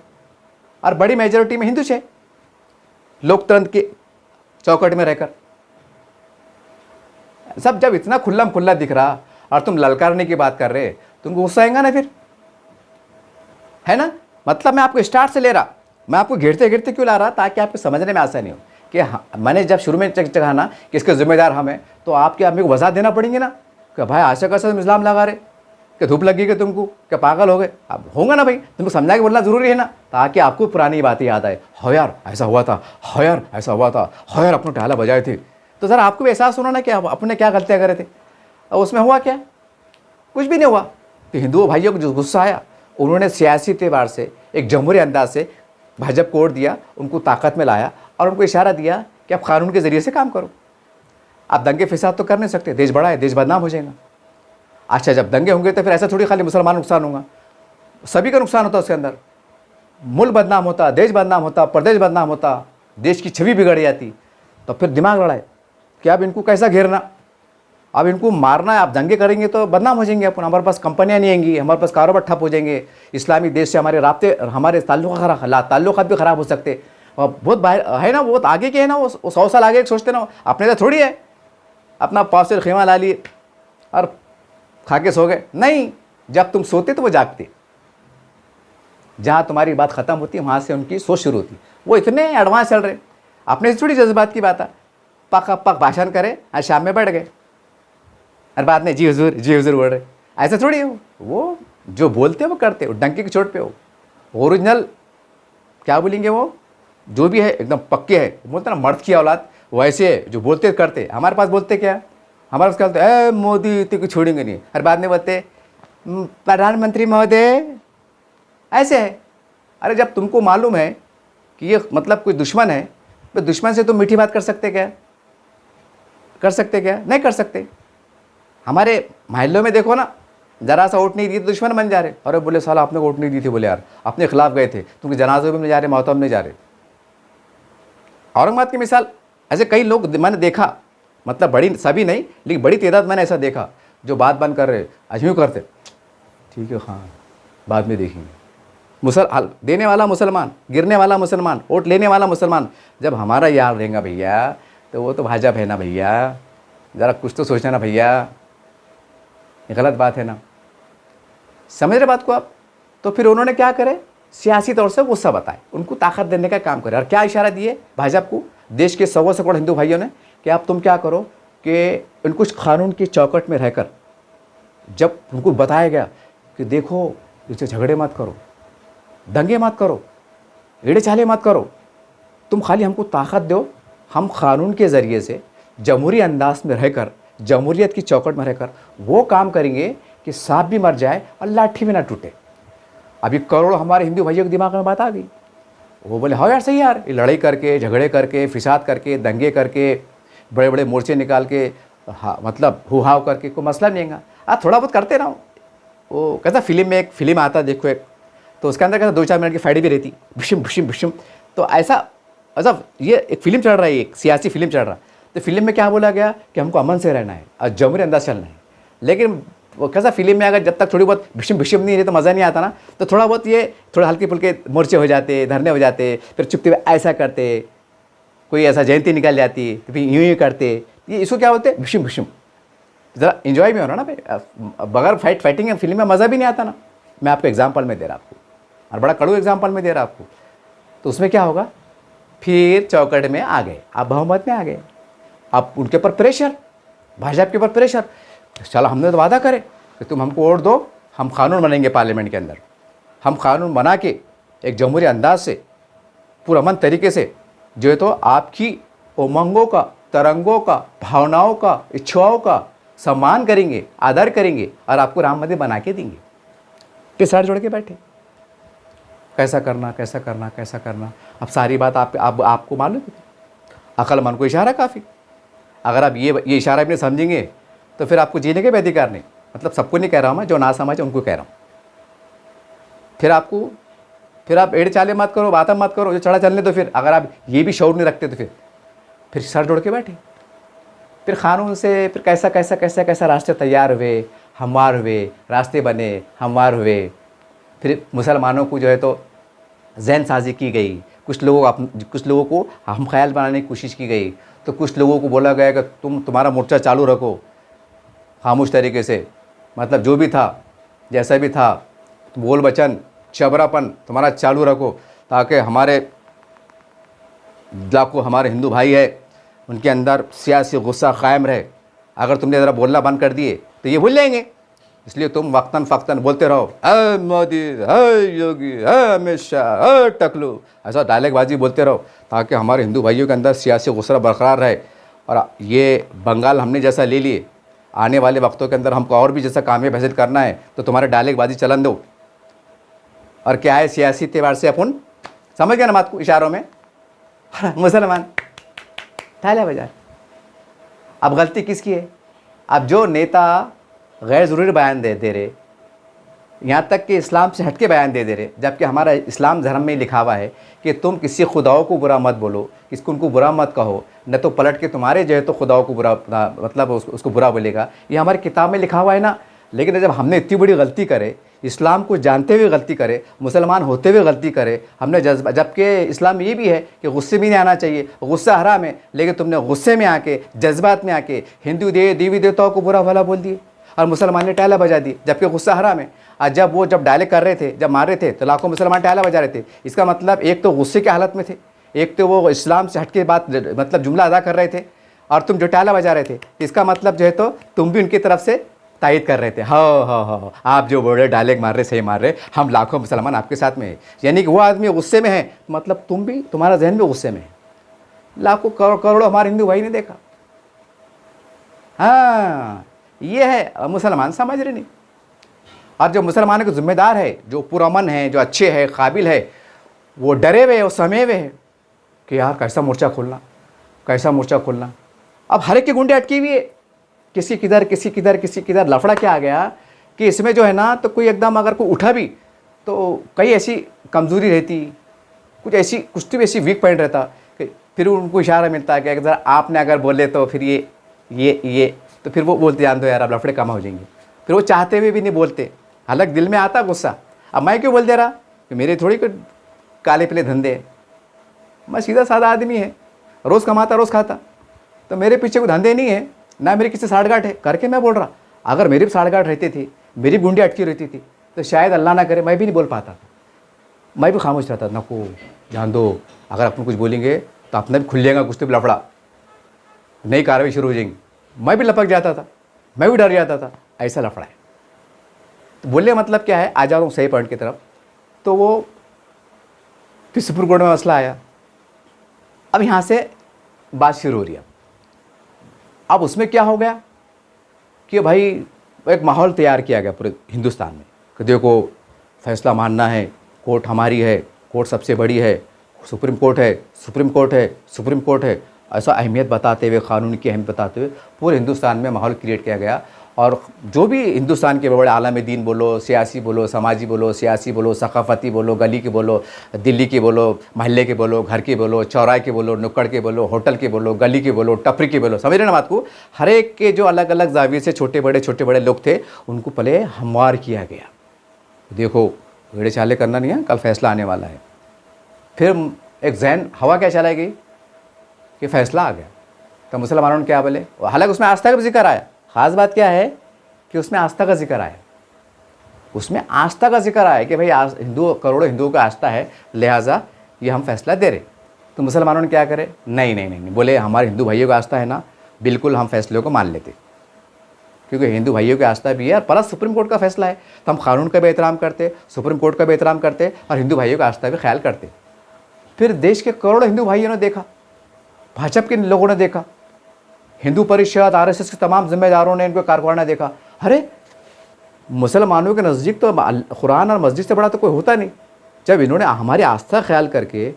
और बड़ी मेजोरिटी में हिंदू है लोकतंत्र के चौकट में रहकर। सब जब इतना खुल्लम खुल्ला दिख रहा और तुम ललकारने की बात कर रहे, तुमको गुस्सा आएगा ना फिर, है ना? मतलब मैं आपको स्टार्ट से ले रहा, मैं आपको घेरते घेरते क्यों ला रहा, ताकि आपको समझने में आसानी हो कि मैंने जब शुरू में चढ़ा ना कि इसके जिम्मेदार हम हैं, तो आपके आप मेरे को वजह देना पड़ेंगे ना कि भाई आशा का तुम इल्ज़ाम लगा रहे कि धूप लगी कि तुमको, क्या पागल हो गए? अब होगा ना भाई, तुमको समझा के बोलना ज़रूरी है ना, ताकि आपको पुरानी बातें याद आए। हो यार ऐसा हुआ था, हो यार ऐसा हुआ था, हो यार अपने टाला बजाए थे, तो ज़रा आपको भी एहसास होना ना कि अपने क्या गलतियाँ करे थे। और उसमें हुआ क्या? कुछ भी नहीं हुआ। तो हिंदुओं भाइयों को जो गुस्सा आया, उन्होंने सियासी एतबार से एक जमहूरी अंदाज से भाजपा को वोट दिया, उनको ताकत में लाया और उनको इशारा दिया कि आप कानून के ज़रिए से काम करो। आप दंगे फसाद तो कर नहीं सकते, देश बड़ा है, देश बदनाम हो जाएगा। अच्छा जब दंगे होंगे तो फिर ऐसा थोड़ी खाली मुसलमान नुकसान होगा, सभी का नुकसान होता है उसके अंदर। मुल्क बदनाम होता, देश बदनाम होता, प्रदेश बदनाम होता, देश की छवि बिगड़ जाती। तो फिर दिमाग लड़ाए कि अब इनको कैसा घेरना, अब इनको मारना है। आप दंगे करेंगे तो बदनाम हो जाएंगे अपन, हमारे पास कंपनियां नहीं आएंगी, हमारे पास कारोबार ठप हो जाएंगे, इस्लामी देश से हमारे राब्ते, हमारे ताल्लुकात भी ख़राब हो सकते। बहुत बाहर है ना, बहुत आगे के है ना, वो 100 साल आगे सोचते ना, अपने तो थोड़ी है अपना पाव से खेमा ला लिए और खा के सो गए। नहीं, जब तुम सोते तो वो जागते, जहाँ तुम्हारी बात ख़त्म होती वहाँ से उनकी सोच शुरू होती। वो इतने एडवांस चल रहे, अपने से थोड़ी जज्बात की बात है, पक पक भाषण करे आज शाम में बैठ गए और बाद में जी हुजूर बोल रहे, ऐसा थोड़ी हो। वो जो बोलते हो वो करते हो, डंके की चोट पे हो। ओरिजिनल क्या बोलेंगे वो जो भी है एकदम पक्के है, बोलते ना मर्द की औलाद, वैसे है जो बोलते करते। हमारे पास बोलते क्या, हमारे पास कहते हैं मोदी तेको छोड़ेंगे नहीं, और बाद में बोलते प्रधानमंत्री महोदय, ऐसे है। अरे जब तुमको मालूम है कि ये मतलब कोई दुश्मन है, तो दुश्मन से तुम मीठी बात कर सकते क्या? कर सकते क्या? नहीं कर सकते। हमारे महल्लों में देखो ना, जरा सा वोट नहीं दी तो दुश्मन बन जा रहे। अरे बोले साला आपने वोट नहीं दी थी, बोले यार अपने खिलाफ गए थे, तुमके जनाजे में नहीं जा रहे, मौतम में नहीं जा रहे। औरंगाबाद की मिसाल, ऐसे कई लोग मैंने देखा, मतलब बड़ी सभी नहीं लेकिन बड़ी तादाद मैंने ऐसा देखा, जो बात बंद कर रहे अजू करते, ठीक है हाँ बाद में देखेंगे। देने वाला मुसलमान, गिरने वाला मुसलमान, वोट लेने वाला मुसलमान, जब हमारा यार रहेगा भैया तो वो तो भाजपा है ना भैया, ज़रा कुछ तो सोचना ना भैया, ये गलत बात है ना, समझ रहे बात को आप? तो फिर उन्होंने क्या करे, सियासी तौर से गुस्सा बताए, उनको ताकत देने का काम करे। और क्या इशारा दिए भाजपा को, देश के 100 से करोड़ हिंदू भाइयों ने, कि आप तुम क्या करो कि उनको कानून की चौकट में रहकर, जब उनको बताया गया कि देखो इससे झगड़े मत करो, दंगे मत करो, एड़े चाले मत करो, तुम खाली हमको ताकत दो, हम कानून के ज़रिए से जमहूरी अंदाज में रहकर, जमहूरियत की चौकट में रहकर वो काम करेंगे कि सांप भी मर जाए और लाठी भी ना टूटे। अभी करोड़ों हमारे हिंदू भाइयों के दिमाग में बात आ गई, वो बोले हाँ यार सही यार, ये लड़ाई करके, झगड़े करके, फिसाद करके, दंगे करके, बड़े बड़े मोर्चे निकाल के, हाँ मतलब हुहाव करके कोई मसला नहीं है। आप थोड़ा बहुत करते रहो। वो कैसा फिल्म में एक फिल्म आता देखो एक, तो उसके अंदर कैसा 2-4 मिनट की फाइट भी रहती, भुशुम भुशुम भुशुम। तो ऐसा ये एक फिल्म चल रहा है, एक सियासी फिल्म चल रहा है, तो फिल्म में क्या बोला गया कि हमको अमन से रहना है और जमहूरी अंदाज चलना है। लेकिन वो कैसा फिल्म में अगर जब तक थोड़ी बहुत भीषम भीषम नहीं रही तो मज़ा नहीं आता ना, तो थोड़ा बहुत ये थोड़ा हल्के फुल्के मोर्चे हो जाते, धरने हो जाते, फिर चुपते हुए ऐसा करते, कोई ऐसा जयंती निकल जाती तो फिर यूँ करते, ये इसको क्या बोलते हैं भीषम भीषम। ज़रा इन्जॉय भी हो रहा ना भाई, बगैर फाइटिंग फिल्म में मज़ा भी नहीं आता ना। मैं आपको एग्जाम्पल में दे रहा आपको, और बड़ा कड़ू एग्जाम्पल में दे रहा आपको। तो उसमें क्या होगा, फिर चौकट में आ गए, आप बहुमत में आ गए, अब उनके ऊपर प्रेशर, भाजपा के ऊपर प्रेशर। चलो हमने तो वादा करे कि तुम हमको वोट दो, हम कानून बनाएंगे पार्लियामेंट के अंदर, हम कानून बना के एक जमहूरी अंदाज से पुरअमन तरीके से जो है तो आपकी उमंगों का, तरंगों का, भावनाओं का, इच्छाओं का सम्मान करेंगे, आदर करेंगे और आपको राम मंदिर बना के देंगे। फिर सर जोड़ के बैठे, कैसा करना कैसा करना कैसा करना। अब सारी बात आपको मालूम है, अक्लमंद को इशारा काफ़ी। अगर आप ये इशारा भी नहीं समझेंगे तो फिर आपको जीने के भी अधिकार नहीं। मतलब सबको नहीं कह रहा हूँ मैं, जो ना समझ उनको कह रहा हूँ। फिर आप एड़ चाले मत करो, बातें मत करो, जो चढ़ा चलने। तो फिर अगर आप ये भी शौर नहीं रखते तो फिर सर जोड़ के बैठे। फिर कानून से फिर कैसा कैसा कैसा कैसा रास्ते तैयार हुए, हमवार हुए, रास्ते बने, हमवार हुए। फिर मुसलमानों को जो है तो जहन साजी की गई, कुछ लोगों को हम ख्याल बनाने की कोशिश की गई। तो कुछ लोगों को बोला गया कि तुम्हारा मोर्चा चालू रखो खामोश तरीके से, मतलब जो भी था जैसा भी था बोल बचन चबरापन तुम्हारा चालू रखो, ताकि हमारे लाखों हमारे हिंदू भाई है उनके अंदर सियासी गुस्सा कायम रहे। अगर तुमने ज़रा बोलना बंद कर दिए तो ये भूल जाएंगे, इसलिए तुम वक्तन फ़क्तन बोलते रहो, है मोदी, है योगी, है अमित शाह, है टकलू, ऐसा डायलॉगबाजी बोलते रहो, ताकि हमारे हिंदू भाइयों के अंदर सियासी गुस्सा बरकरार रहे। और ये बंगाल हमने जैसा ले लिए, आने वाले वक्तों के अंदर हमको और भी जैसा कामयाब हासिल करना है तो तुम्हारे डायलॉगबाजी चलन दो। और क्या है, सियासी त्यौहार से अपन समझ गए ना बात को, इशारों में मुसलमान तालियां बजाए। अब गलती किसकी है? अब जो नेता गैर ज़रूरी बयान दे रहे, यहाँ तक कि इस्लाम से हटके बयान दे रहे, जबकि हमारा इस्लाम धर्म में लिखा हुआ है कि तुम किसी खुदाओं को बुरा मत बोलो, किसको उनको बुरा मत कहो, न तो पलट के तुम्हारे जो है तो खुदाओं को बुरा मतलब उसको बुरा बोलेगा। ये हमारी किताब में लिखा हुआ है ना। लेकिन जब हमने इतनी बड़ी गलती करे, इस्लाम को जानते हुए गलती करे, मुसलमान होते हुए गलती करे, हमने जज्बा, जबकि इस्लाम में ये भी है कि गुस्से भी नहीं आना चाहिए, गुस्सा हराम है, लेकिन तुमने गुस्से में आके, जज्बात में आके हिंदू देवी देवताओं को बुरा भला बोल दिए और मुसलमान ने टाला बजा दी, जबकि गुस्सा हराम है। और जब डायलेक्ट कर रहे थे, जब मार रहे थे तो लाखों मुसलमान टाला बजा रहे थे। इसका मतलब एक तो गुस्से की हालत में थे, एक तो वो इस्लाम से हटके बात मतलब जुमला अदा कर रहे थे, और तुम जो टाला बजा रहे थे इसका मतलब जो है तो तुम भी उनकी तरफ से तायद कर रहे थे। हाँ, आप जो बोल रहे डायलेक्ट मार रहे, सही मार रहे, हम लाखों मुसलमान आपके साथ में है। यानी कि वो आदमी गुस्से में है, मतलब तुम भी, तुम्हारा जहन भी गुस्से में है। लाखों करोड़ों हमारे हिंदू भाई ने देखा। हाँ, ये है मुसलमान समझ रहे नहीं। और जो मुसलमानों के जिम्मेदार है, जो पुरअमन है, जो अच्छे है, काबिल है, वो डरे हुए और समय हुए हैं कि यार कैसा मोर्चा खोलना, कैसा मोर्चा खोलना। अब हर एक के गुंडे अटकी हुई है, किसी किधर किसी किधर किसी किधर। लफड़ा क्या आ गया कि इसमें जो है ना तो कोई एकदम अगर कोई उठा भी तो कई ऐसी कमज़ोरी रहती, कुछ तो ऐसी वीक पॉइंट रहता कि फिर उनको इशारा मिलता है कि अगर आपने अगर बोले तो फिर ये तो फिर वो बोलते जान दो यार अब लफड़े कम हो जाएंगे। फिर वो चाहते हुए भी नहीं बोलते, हालांकि दिल में आता गुस्सा। अब मैं क्यों बोल दे रहा कि मेरे थोड़ी कोई काले पीले धंधे हैं, मैं सीधा साधा आदमी है, रोज़ कमाता रोज़ खाता, तो मेरे पीछे कोई धंधे नहीं है, ना मेरी किसी साठगांठ है करके मैं बोल रहा। अगर मेरी भी साठगांठ रहती थी, मेरी गुंडी अटकी रहती थी, तो शायद अल्लाह ना करे मैं भी नहीं बोल पाता था, मैं भी खामोश रहता। नको जान दो, अगर अपन कुछ बोलेंगे तो अपना भी खुल जाएगा, कुछ तो भी लफड़ा, नई कार्रवाई शुरू हो जाएंगी। मैं भी लपक जाता था, मैं भी डर जाता था, ऐसा लफड़ा है। तो बोलने का मतलब क्या है, आ जा रहा हूँ सही पॉइंट की तरफ। तो वो फिर सुप्रीम कोर्ट में मसला आया। अब यहाँ से बात शुरू हो रही है। अब उसमें क्या हो गया कि भाई एक माहौल तैयार किया गया पूरे हिंदुस्तान में कि देखो फैसला मानना है, कोर्ट हमारी है, कोर्ट सबसे बड़ी है, सुप्रीम कोर्ट है, सुप्रीम कोर्ट है, सुप्रीम कोर्ट है। ऐसा अहमियत बताते हुए, क़ानून की अहमियत बताते हुए पूरे हिंदुस्तान में माहौल क्रिएट किया गया। और जो भी हिंदुस्तान के बड़े आलम दीन बोलो, सियासी बोलो, समाजी बोलो, सियासी बोलो, सकाफ़ती बोलो, गली के बोलो, दिल्ली के बोलो, महल्ले के बोलो, घर के बोलो, चौराहे के बोलो, नुक्कड़ के बोलो, होटल के बोलो, गली के बोलो, टपरी के बोलो, समझ रहे ना बात को। हर एक के जो अलग अलग जाविये से छोटे बड़े लोग थे, उनको पहले हमवार किया गया। देखो भेड़े चाले करना नहीं है, कल फैसला आने वाला है। फिर एक जहन हवा क्या चलाई गई कि फ़ैसला आ गया, तो मुसलमानों ने क्या बोले, हालांकि उसमें आस्था का भी जिक्र आया। ख़ास बात क्या है कि उसमें आस्था का जिक्र आया, उसमें आस्था का जिक्र आया कि भाई हिंदू, करोड़ों हिंदुओं का आस्था है, लिहाजा ये हम फैसला दे रहे। तो मुसलमानों ने क्या करे, नहीं नहीं नहीं, बोले हमारे हिंदू भाइयों का आस्था है ना, बिल्कुल हम फैसले को मान लेते, क्योंकि हिंदू भाइयों की आस्था भी है और प्लस सुप्रीम कोर्ट का फैसला है, तो हम कानून का भी एहतराम करते, सुप्रीम कोर्ट का भी एहतराम करते और हिंदू भाइयों का आस्था भी ख्याल करते। फिर देश के करोड़ों हिंदू भाइयों ने देखा, भाजपा के लोगों ने देखा, हिंदू परिषद, आरएसएस के तमाम जिम्मेदारों ने, इनको कारकुनों ने देखा, अरे मुसलमानों के नज़दीक तो कुरान और मस्जिद से बड़ा तो कोई होता नहीं। जब इन्होंने हमारी आस्था ख्याल करके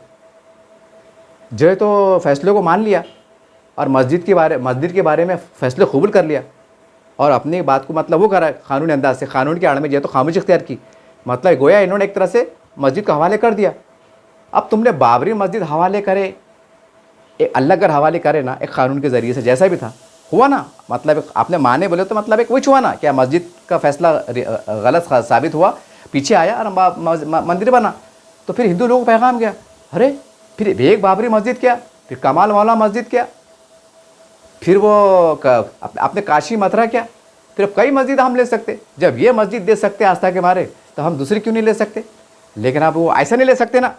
जो है तो फैसले को मान लिया और मस्जिद के बारे में फ़ैसले कबूल कर लिया और अपनी बात को मतलब वो करा कानूनी अंदाज से, कानून के आड़ में जो है तो खामोशी इख्तियार की, मतलब गोया इन्होंने एक तरह से मस्जिद का हवाले कर दिया। अब तुमने बाबरी मस्जिद हवाले करे, एक अल्लाह अगर हवाले करे ना, एक कानून के ज़रिए से, जैसा भी था हुआ ना, मतलब आपने माने बोले तो मतलब एक कुछ हुआ ना, क्या मस्जिद का फैसला गलत साबित हुआ, पीछे आया और मंदिर बना, तो फिर हिंदू लोगों को पैगाम गया, अरे फिर एक बाबरी मस्जिद क्या, फिर कमाल मौला मस्जिद क्या, फिर वो आपने काशी मथुरा क्या, फिर अब कई मस्जिद हम ले सकते। जब ये मस्जिद दे सकते आस्था के मारे, तो हम दूसरी क्यों नहीं ले सकते। लेकिन आप वो ऐसा नहीं ले सकते ना।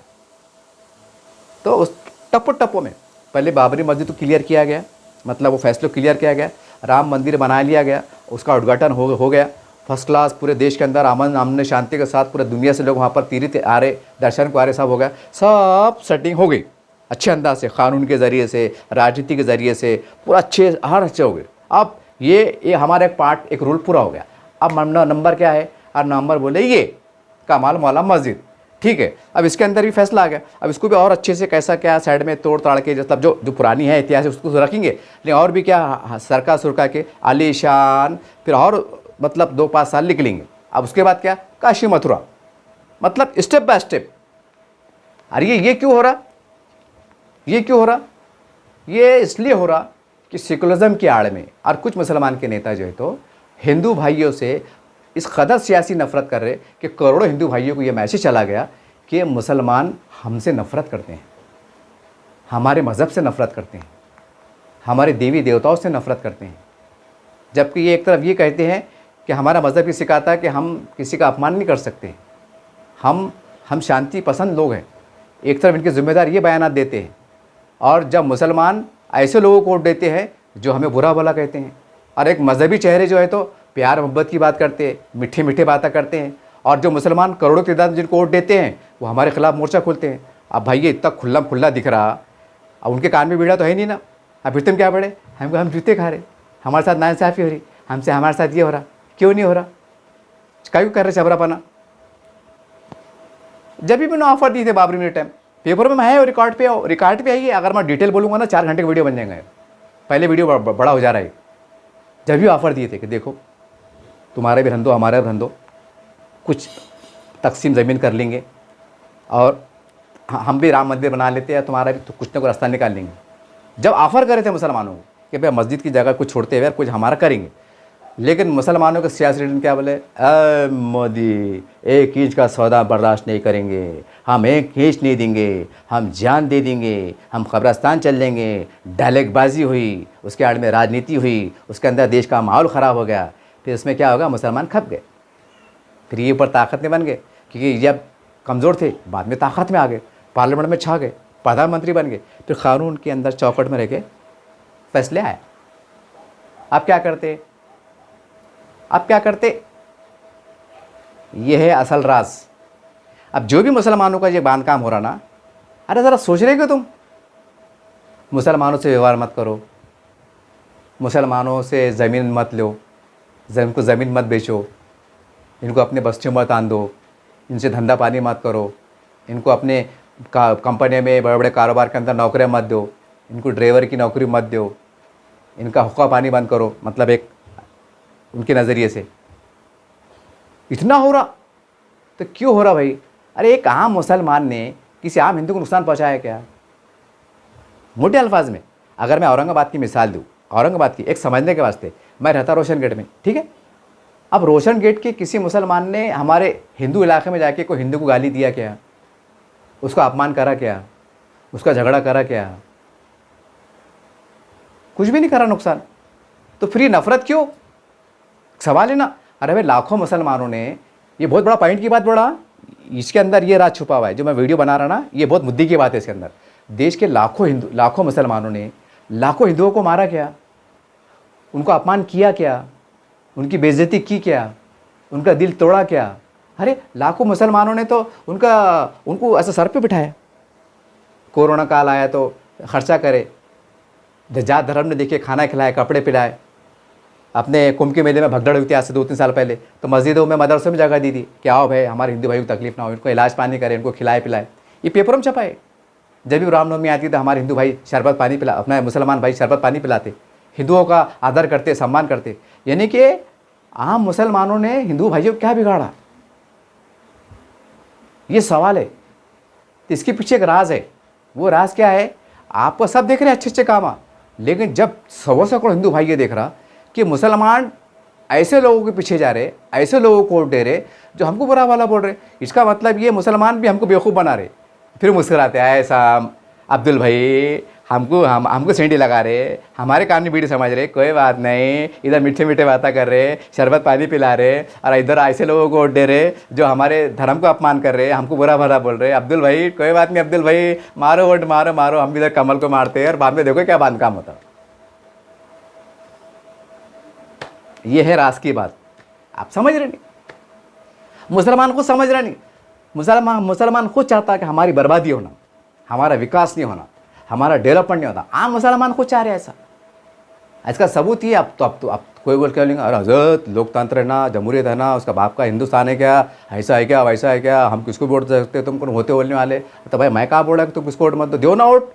तो उस टप्पो में पहले बाबरी मस्जिद को क्लियर किया गया, मतलब वो फैसले क्लियर किया गया, राम मंदिर बना लिया गया, उसका उद्घाटन हो गया फर्स्ट क्लास, पूरे देश के अंदर अमन शांति के साथ पूरे दुनिया से लोग वहाँ पर तीर्थ आ रहे, दर्शन को आ रहे, सब हो गया, सब सेटिंग हो गई अच्छे अंदाज से, कानून के ज़रिए से, राजनीति के ज़रिए से, पूरा हर अच्छे हो गए। अब ये हमारा एक पार्ट, एक रूल पूरा हो गया। अब नंबर क्या है, और नंबर बोले ये कमाल मौला मस्जिद, ठीक है। अब इसके अंदर भी फैसला आ गया, अब इसको भी और अच्छे से कैसा क्या साइड में तोड़ ताड़ के, मतलब जो पुरानी है इतिहास उसको रखेंगे, लेकिन और भी क्या सरका सुरका के आलीशान, फिर और मतलब 2-5 साल निकलेंगे। अब उसके बाद क्या, काशी मथुरा, मतलब स्टेप बाय स्टेप। अरे ये क्यों हो रहा, ये क्यों हो रहा, ये इसलिए हो रहा कि सेकुलरिज्म की आड़ में और कुछ मुसलमान के नेता जो है तो हिंदू भाइयों से इस कदर सियासी नफ़रत कर रहे कि करोड़ों हिंदू भाइयों को ये मैसेज चला गया कि मुसलमान हमसे नफ़रत करते हैं, हमारे मज़हब से नफ़रत करते हैं, हमारे देवी देवताओं से नफ़रत करते हैं। जबकि ये एक तरफ ये कहते हैं कि हमारा मज़हब ये सिखाता है कि हम किसी का अपमान नहीं कर सकते, हम शांति पसंद लोग हैं। एक तरफ इनके ज़िम्मेदार ये बयानात देते हैं, और जब मुसलमान ऐसे लोगों को वोट देते हैं जो हमें बुरा भला कहते हैं, और एक मजहबी चेहरे जो है तो प्यार मोहब्बत की बात करते हैं, मीठे मीठे बातें करते हैं, और जो मुसलमान करोड़ों की तादाद में जिनको वोट देते हैं वो हमारे खिलाफ मोर्चा खोलते हैं। अब भाई ये इतना खुला दिख रहा, अब उनके कान में बीड़ा तो है नहीं ना। अब फिर तुम क्या बड़े, हम जूते खा रहे, हमारे साथ नाइंसाफ़ी हो रही, हमारे साथ ये हो रहा, क्यों नहीं हो रहा, क्यों कर रहे चबरापना। जब भी मैंने ऑफर दिए थे बाबरी में टाइम, पेपर में है, रिकॉर्ड पे आइए, अगर मैं डिटेल बोलूँगा ना 4 घंटे का वीडियो बन जाएंगे, पहले वीडियो बड़ा हो जा रहा है। जब भी ऑफ़र दिए थे कि देखो तुम्हारे भी धंधो हमारा भी धंधो, कुछ तकसीम ज़मीन कर लेंगे और हम भी राम मंदिर बना लेते हैं, तुम्हारा भी तो कुछ ना कुछ रास्ता निकाल लेंगे। जब ऑफ़र करे थे मुसलमानों को कि भाई मस्जिद की जगह कुछ छोड़ते हुए कुछ हमारा करेंगे, लेकिन मुसलमानों के सियासी लीडर क्या बोले, मोदी 1 इंच का सौदा बर्दाश्त नहीं करेंगे, हम 1 इंच नहीं देंगे, हम जान दे देंगे, हम कब्रस्तान चल लेंगे। डायलेगबाजी हुई, उसके आड़ में राजनीति हुई, उसके अंदर देश का माहौल ख़राब हो गया। फिर उसमें क्या होगा, मुसलमान खप गए, फिर ये ऊपर ताकत में बन गए, क्योंकि जब कमज़ोर थे बाद में ताकत में आ गए, पार्लियामेंट में छा गए, प्रधानमंत्री बन गए, फिर कानून के अंदर चौकट में रह के फैसले आए। आप क्या करते, अब क्या करते, ये है असल राज। अब जो भी मुसलमानों का ये बांधकाम हो रहा ना, अरे ज़रा सोच रहे हो तुम, मुसलमानों से व्यवहार मत करो, मुसलमानों से ज़मीन मत लो, इनको ज़मीन मत बेचो, इनको अपने बस्तियों मत आन दो, इनसे धंधा पानी मत करो, इनको अपने कंपनी में बड़े बड़े कारोबार के अंदर नौकरियाँ मत दो, इनको ड्राइवर की नौकरी मत दो, इनका हुक्का पानी बंद करो। मतलब एक उनके नज़रिए से। इतना हो रहा तो क्यों हो रहा भाई? अरे एक आम मुसलमान ने किसी आम हिंदू को नुकसान पहुंचाया क्या? मोटे अल्फाज में अगर मैं औरंगाबाद की मिसाल दूँ, औरंगाबाद की एक समझने के वास्ते, मैं रहता रोशन गेट में, ठीक है। अब रोशन गेट के किसी मुसलमान ने हमारे हिंदू इलाके में जाके कोई हिंदू को गाली दिया क्या? उसका अपमान करा क्या? उसका झगड़ा करा क्या? कुछ भी नहीं करा नुकसान, तो फिर ये नफरत क्यों? सवाल है ना। अरे भाई लाखों मुसलमानों ने, ये बहुत बड़ा पॉइंट की बात बोला, इसके अंदर ये राज छुपा हुआ है जो मैं वीडियो बना रहा ना, ये बहुत मुद्दे की बात है इसके अंदर। देश के लाखों मुसलमानों ने लाखों हिंदुओं को मारा क्या? उनको अपमान किया क्या? उनकी बेइज्जती की क्या? उनका दिल तोड़ा क्या? अरे लाखों मुसलमानों ने तो उनको ऐसा सर पे बिठाया। कोरोना काल आया तो खर्चा करे, जात धर्म ने देखिए खाना खिलाया, कपड़े पिलाए। अपने कुंभ के मेले में भगदड़ हुई थी आज से 2-3 साल पहले, तो मस्जिदों में मदरसों में जगह दी थी कि आओ भाई हमारे हिंदू भाइयों को तकलीफ ना हो, इनको इलाज पानी करें, इनको खिलाए पिलाए। ये पेपरों में छपाए। जब भी रामनवमी आती है तो हमारे हिंदू भाई शरबत पानी पिला, अपना मुसलमान भाई शरबत पानी पिलाते, हिंदुओं का आदर करते, सम्मान करते। यानी कि आम मुसलमानों ने हिंदू भाइयों को क्या बिगाड़ा? ये सवाल है। तो इसके पीछे एक राज है। वो राज क्या है? आपको सब देख रहे हैं अच्छे अच्छे काम, लेकिन जब सवा करोड़ हिंदू भाई ये देख रहा कि मुसलमान ऐसे लोगों के पीछे जा रहे, ऐसे लोगों को वोट दे रहे जो हमको बुरा वाला बोल रहे, इसका मतलब ये मुसलमान भी हमको बेवकूफ़ बना रहे। फिर मुस्कुराते हैं, ऐसा अब्दुल भाई हमको सेंडी लगा रहे, हमारे कान में बीड़ी समझ रहे, कोई बात नहीं, इधर मीठे मीठे बातें कर रहे, शरबत पानी पिला रहे, और इधर ऐसे लोगों को वोट दे रहे जो हमारे धर्म को अपमान कर रहे, हमको बुरा भला बोल रहे। अब्दुल भाई कोई बात नहीं, अब्दुल भाई मारो वोट, मारो मारो, हम भी इधर कमल को मारते हैं और बाद में देखो क्या बांध काम होता। ये है रास की बात। आप समझ रहे नहीं, मुसलमान को समझ रहा नहीं। मुसलमान खुद चाहता है कि हमारी बर्बादी होना, हमारा विकास नहीं होना, हमारा डेवलपमेंट नहीं होता। आम मुसलमान खुद चाह रहे हैं ऐसा। इसका सबूत ही अब कोई बोल क्या लेंगे, अरे हजरत लोकतंत्र है ना, जमहूरियत है ना, उसका बाप का हिंदुस्तान है क्या, ऐसा है क्या, वैसा है क्या, हम किसको वोट दे सकते, तुम कौन होते बोलने वाले। तो भाई मैं कहाँ बोल रहा कि तुम किसको वोट मत दो ना वोट,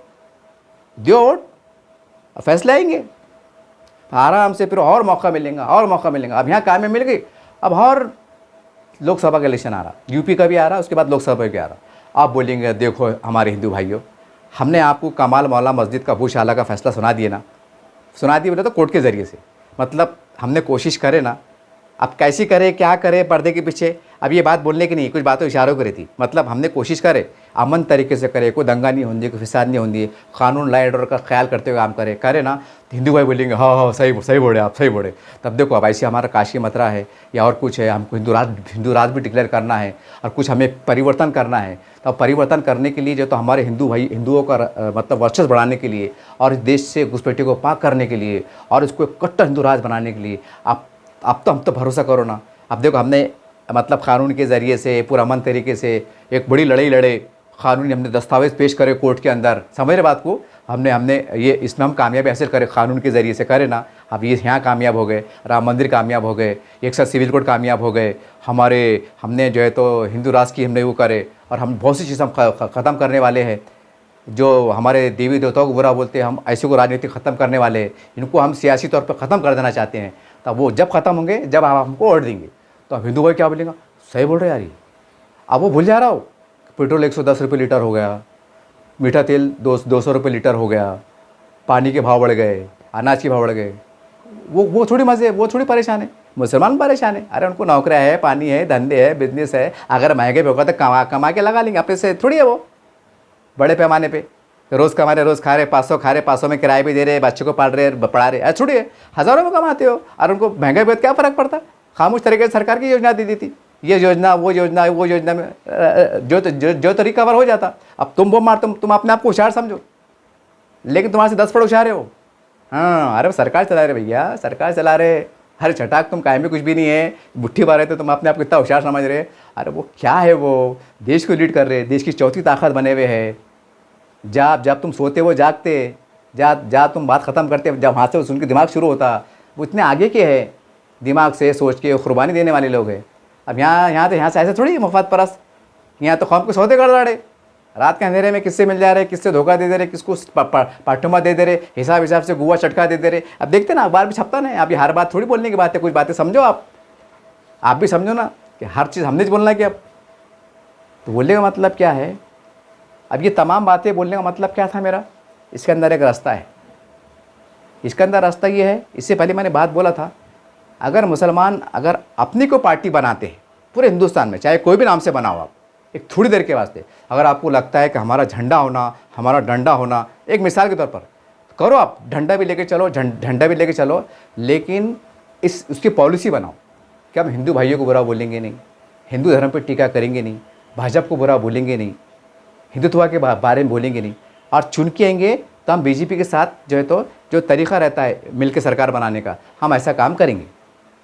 दो वोट, फैसले आएंगे आराम से, फिर और मौका मिलेगा और मौका मिलेगा। अब यहाँ कामयाबी मिल गई, अब और लोकसभा का इलेक्शन आ रहा, यूपी का भी आ रहा, उसके बाद लोकसभा का आ रहा। आप बोलेंगे देखो हमारे हिंदू भाइयों, हमने आपको कमाल मौला मस्जिद का भूशाला का फैसला सुना दिए ना, सुना दिए बोले तो कोर्ट के ज़रिए से, मतलब हमने कोशिश करे ना। अब कैसी करे, क्या करे पर्दे के पीछे, अब ये बात बोलने की नहीं, कुछ बातों इशारों करी थी। मतलब हमने कोशिश करे, अमन तरीके से करे, कोई दंगा नहीं होंगी, कोई फिसाद नहीं होंगी, कानून लॉ एंड ऑर्डर का ख्याल करते हुए काम करे ना। तो हिंदू भाई बोलेंगे हाँ हाँ सही बोले आप, सही बोले। तब देखो अब ऐसे हमारा काशी मथुरा है या और कुछ है, हमको हिंदू राज भी डिक्लेयर करना है और कुछ हमें परिवर्तन करना है। तो परिवर्तन करने के लिए जो तो हमारे हिंदुओं का मतलब वर्चस्व बढ़ाने के लिए और इस देश से घुसपैठी को पाक करने के लिए और इसको एक कट्टर हिंदू राज बनाने के लिए अब तो हम तो भरोसा करो ना। अब देखो हमने मतलब कानून के ज़रिए से पूरा अमन तरीके से एक बड़ी लड़ाई लड़े, कानूनी हमने दस्तावेज पेश करे कोर्ट के अंदर, समझ रहे बात को। हमने ये इसमें हम कामयाबी हासिल करे, कानून के ज़रिए से करे ना। अब ये यहाँ कामयाब हो गए, राम मंदिर कामयाब हो गए, एक साथ सिविल कोड कामयाब हो गए, हमने जो है तो हिंदू राष्ट्र की हमने वो करे, और हम बहुत सी चीज़ हम ख़त्म करने वाले हैं। जो हमारे देवी देवताओं को बुरा बोलते हैं, हम ऐसे को राजनीति ख़त्म करने वाले हैं, इनको हम सियासी तौर पर ख़त्म कर देना चाहते हैं। तब वो जब ख़त्म होंगे जब आप हमको वोट देंगे, तो अब हिंदू भाई क्या बोलेंगे, सही बोल रहे यार ये। अब वो भूल जा रहा हो, पेट्रोल 110 रुपये लीटर हो गया, मीठा तेल 200 रुपये लीटर हो गया, पानी के भाव बढ़ गए, अनाज के भाव बढ़ गए। वो थोड़ी मज़े, वो थोड़ी परेशान है, मुसलमान परेशान है। अरे उनको नौकरियाँ है, पानी है, धंधे है, बिजनेस है, अगर महंगे पे होगा तो कमा के लगा लेंगे, अपने से थोड़ी है वो बड़े पैमाने पे। रोज़ कमा रहे, रोज़ खा रहे, 500 खा रहे, 500 में किराए भी दे रहे, बच्चों को पढ़ रहे, पढ़ा रहे, छोड़ी है, हज़ारों में कमाते हो और उनको महंगे पे क्या फ़र्क पड़ता। खामोश तरीके से सरकार की योजना दे दी थी, ये योजना वो योजना में जो तो रिकवर हो जाता। अब तुम वो मार, तुम अपने आप को होशियार समझो, लेकिन तुम्हारे से 10 पड़ होशियार हो। हाँ अरे सरकार चला रहे भैया, सरकार चला रहे, हर छटाक तुम कायम में कुछ भी नहीं है, मुट्ठी मारे तो तुम अपने आप को इतना होशियार समझ रहे। अरे वो क्या है, वो देश को लीड कर रहे, देश की चौथी ताकत बने हुए है। जब तुम सोते वो जागते, जा तुम बात ख़त्म करते, जब हाथ से सुन के दिमाग शुरू होता, वो इतने आगे के है, दिमाग से सोच के कुर्बानी देने वाले लोग हैं। अब यहाँ से ऐसे थोड़ी मुफाद परस्त, यहाँ तो कौम के सौदे कर डाड़े। रात के अंधेरे में किससे मिल जा रहे, किससे धोखा दे दे रहे, किसको पाठ्यमा दे दे रहे, हिसाब से गुआ चटका दे दे रहे। अब देखते ना, अखबार भी छपता ना, आप ये हर बात थोड़ी बोलने की बात है, कुछ बातें समझो आप भी समझो ना कि हर चीज़ हमने बोलना है कि अब तो बोलने का मतलब क्या है। अब ये तमाम बातें बोलने का मतलब क्या था मेरा, इसके अंदर एक रास्ता है। इसके अंदर रास्ता ये है, इससे पहले मैंने बात बोला था, अगर मुसलमान अगर अपनी को पार्टी बनाते हैं पूरे हिंदुस्तान में, चाहे कोई भी नाम से बनाओ आप, एक थोड़ी देर के वास्ते अगर आपको लगता है कि हमारा झंडा होना, हमारा डंडा होना, एक मिसाल के तौर पर करो, आप डंडा भी लेके चलो, झंडा भी लेके चलो, लेकिन उसकी पॉलिसी बनाओ कि हम हिंदू भाइयों को बुरा बोलेंगे नहीं, हिंदू धर्म पर टीका करेंगे नहीं, भाजपा को बुरा बोलेंगे नहीं, हिंदुत्व के बारे में बोलेंगे नहीं, और चुन के आएंगे तो हम बीजेपी के साथ जो है तो जो तरीक़ा रहता है मिलकर सरकार बनाने का, हम ऐसा काम करेंगे।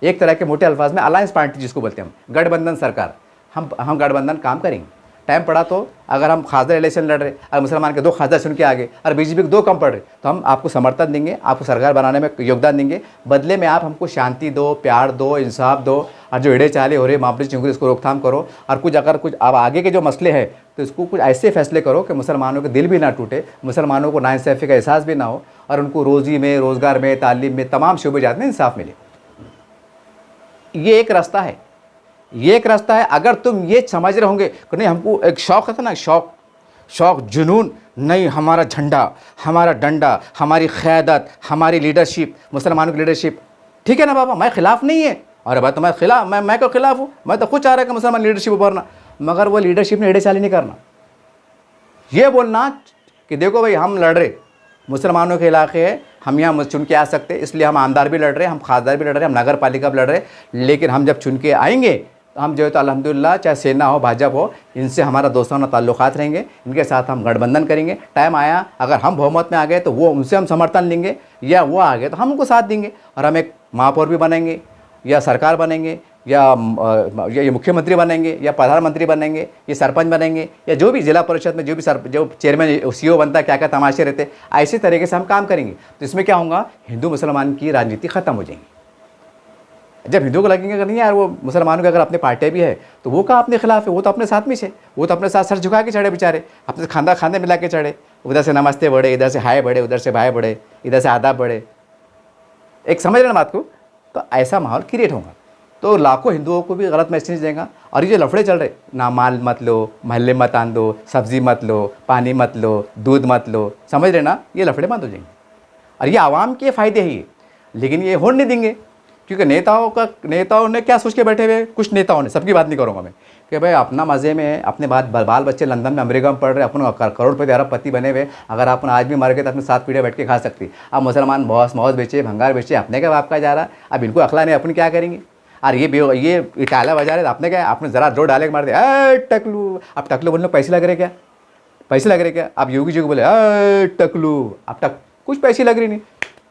एक तरह के मोटे अल्फाज में अलायंस पार्टी जिसको बोलते हैं हम, गठबंधन सरकार, हम गठबंधन काम करेंगे। टाइम पड़ा तो अगर हम खासदार इलेक्शन लड़ रहे, अगर मुसलमान के 2 खासदार चुन के आगे और बीजेपी के 2 कम पड़ रहे, तो हम आपको समर्थन देंगे, आपको सरकार बनाने में योगदान देंगे। बदले में आप हमको शांति दो, प्यार दो, इंसाफ दो, और जो एड़े चाले हो रहे मामले चिंगुरी इसको रोकथाम करो, और अगर कुछ अब आगे के जो मसले हैं तो इसको कुछ ऐसे फैसले करो कि मुसलमानों के दिल भी ना टूटे, मुसलमानों को नाइंसाफ़ी का एहसास भी ना हो, और उनको रोज़ी में, रोज़गार में, तालीम में, तमाम शोबे जात में इंसाफ मिले। ये एक रास्ता है, ये एक रास्ता है। अगर तुम ये समझ रहे होंगे कि नहीं, हमको एक शौक़ है ना, शौक़ जुनून, नहीं हमारा झंडा, हमारा डंडा, हमारी क़यादत, हमारी लीडरशिप, मुसलमानों की लीडरशिप, ठीक है ना बाबा, मैं ख़िलाफ़ नहीं है, अरे भाई तो मैं खिलाफ, मैं क्यों खिलाफ हूँ, मैं तो खुद चाह रहा है कि मुसलमान लीडरशिप उभरना, मगर वो लीडरशिप ने एड़े चाली नहीं करना। ये बोलना कि देखो भाई हम लड़ रहे, मुसलमानों के इलाके है, हम यहाँ चुन के आ सकते, इसलिए हम आमदार भी लड़ रहे, हम खासदार भी लड़ रहे, हम नगर पालिका भी लड़ रहे, लेकिन हम जब चुन के आएंगे तो हम जो है तो अल्हम्दुलिल्लाह, चाहे सेना हो, भाजपा हो, इनसे हमारा दोस्ताना ताल्लुकात रहेंगे, इनके साथ हम गठबंधन करेंगे। टाइम आया अगर हम बहुमत में आ गए तो वो उनसे हम समर्थन लेंगे, या वो आ गए तो हम उनको साथ देंगे, और हम एक महापौर भी बनेंगे, या सरकार बनेंगे, या ये मुख्यमंत्री बनेंगे, या प्रधानमंत्री बनेंगे, ये सरपंच बनेंगे, या जो भी जिला परिषद में जो चेयरमैन CEO बनता है, क्या क्या तमाशे रहते, ऐसे तरीके से हम काम करेंगे। तो इसमें क्या होगा, हिंदू मुसलमान की राजनीति ख़त्म हो जाएगी। जब हिंदुओं को लगेंगे कि नहीं यार वो मुसलमानों के अगर अपने पार्टी भी है तो वो कहाँ अपने खिलाफ है, वो तो अपने साथ में से, वो तो अपने साथ सर झुका के चढ़े बेचारे, अपने खांदे मिला के चढ़े, उधर से नमस्ते बढ़े, इधर से हाय बढ़े, उधर से भाई बढ़े, इधर से आदाब बढ़े, एक समझ रहे ना बात को। तो ऐसा माहौल क्रिएट होगा तो लाखों हिंदुओं को भी गलत मैसेज देगा। और ये लफड़े चल रहे, ना माल मत लो, महल्ले मत आन दो, सब्ज़ी मत लो, पानी मत लो, दूध मत लो, समझ रहे ना, ये लफड़े बंद हो जाएंगे। और ये आवाम के फ़ायदे ही, लेकिन ये होने नहीं देंगे, क्योंकि नेताओं ने क्या सोच के बैठे हुए, कुछ नेताओं ने, सबकी बात नहीं करूँगा मैं, कि भाई अपना मज़े में अपने बाल बच्चे लंदन में, अमेरिका में पढ़ रहे, अपन करोड़पति अरबपति बने हुए, अगर अपन आज भी मर गए तो अपने 7 पीढ़ियाँ बैठ के खा सकती। अब मुसलमान मौज बेचे, भंगार बेचे, अपने क्या बाप का जा रहा, अब इनको अखला नहीं, अपन क्या करेंगे। और ये टाला बजा रहे, आपने क्या, आपने ज़रा जोर डाले के मार दिया, टकलू। अब टकलू बोलने पैसे लग रहे क्या, पैसे लग रहे क्या। अब योगी जी को बोले टकलू, अब कुछ पैसे लग रही नहीं,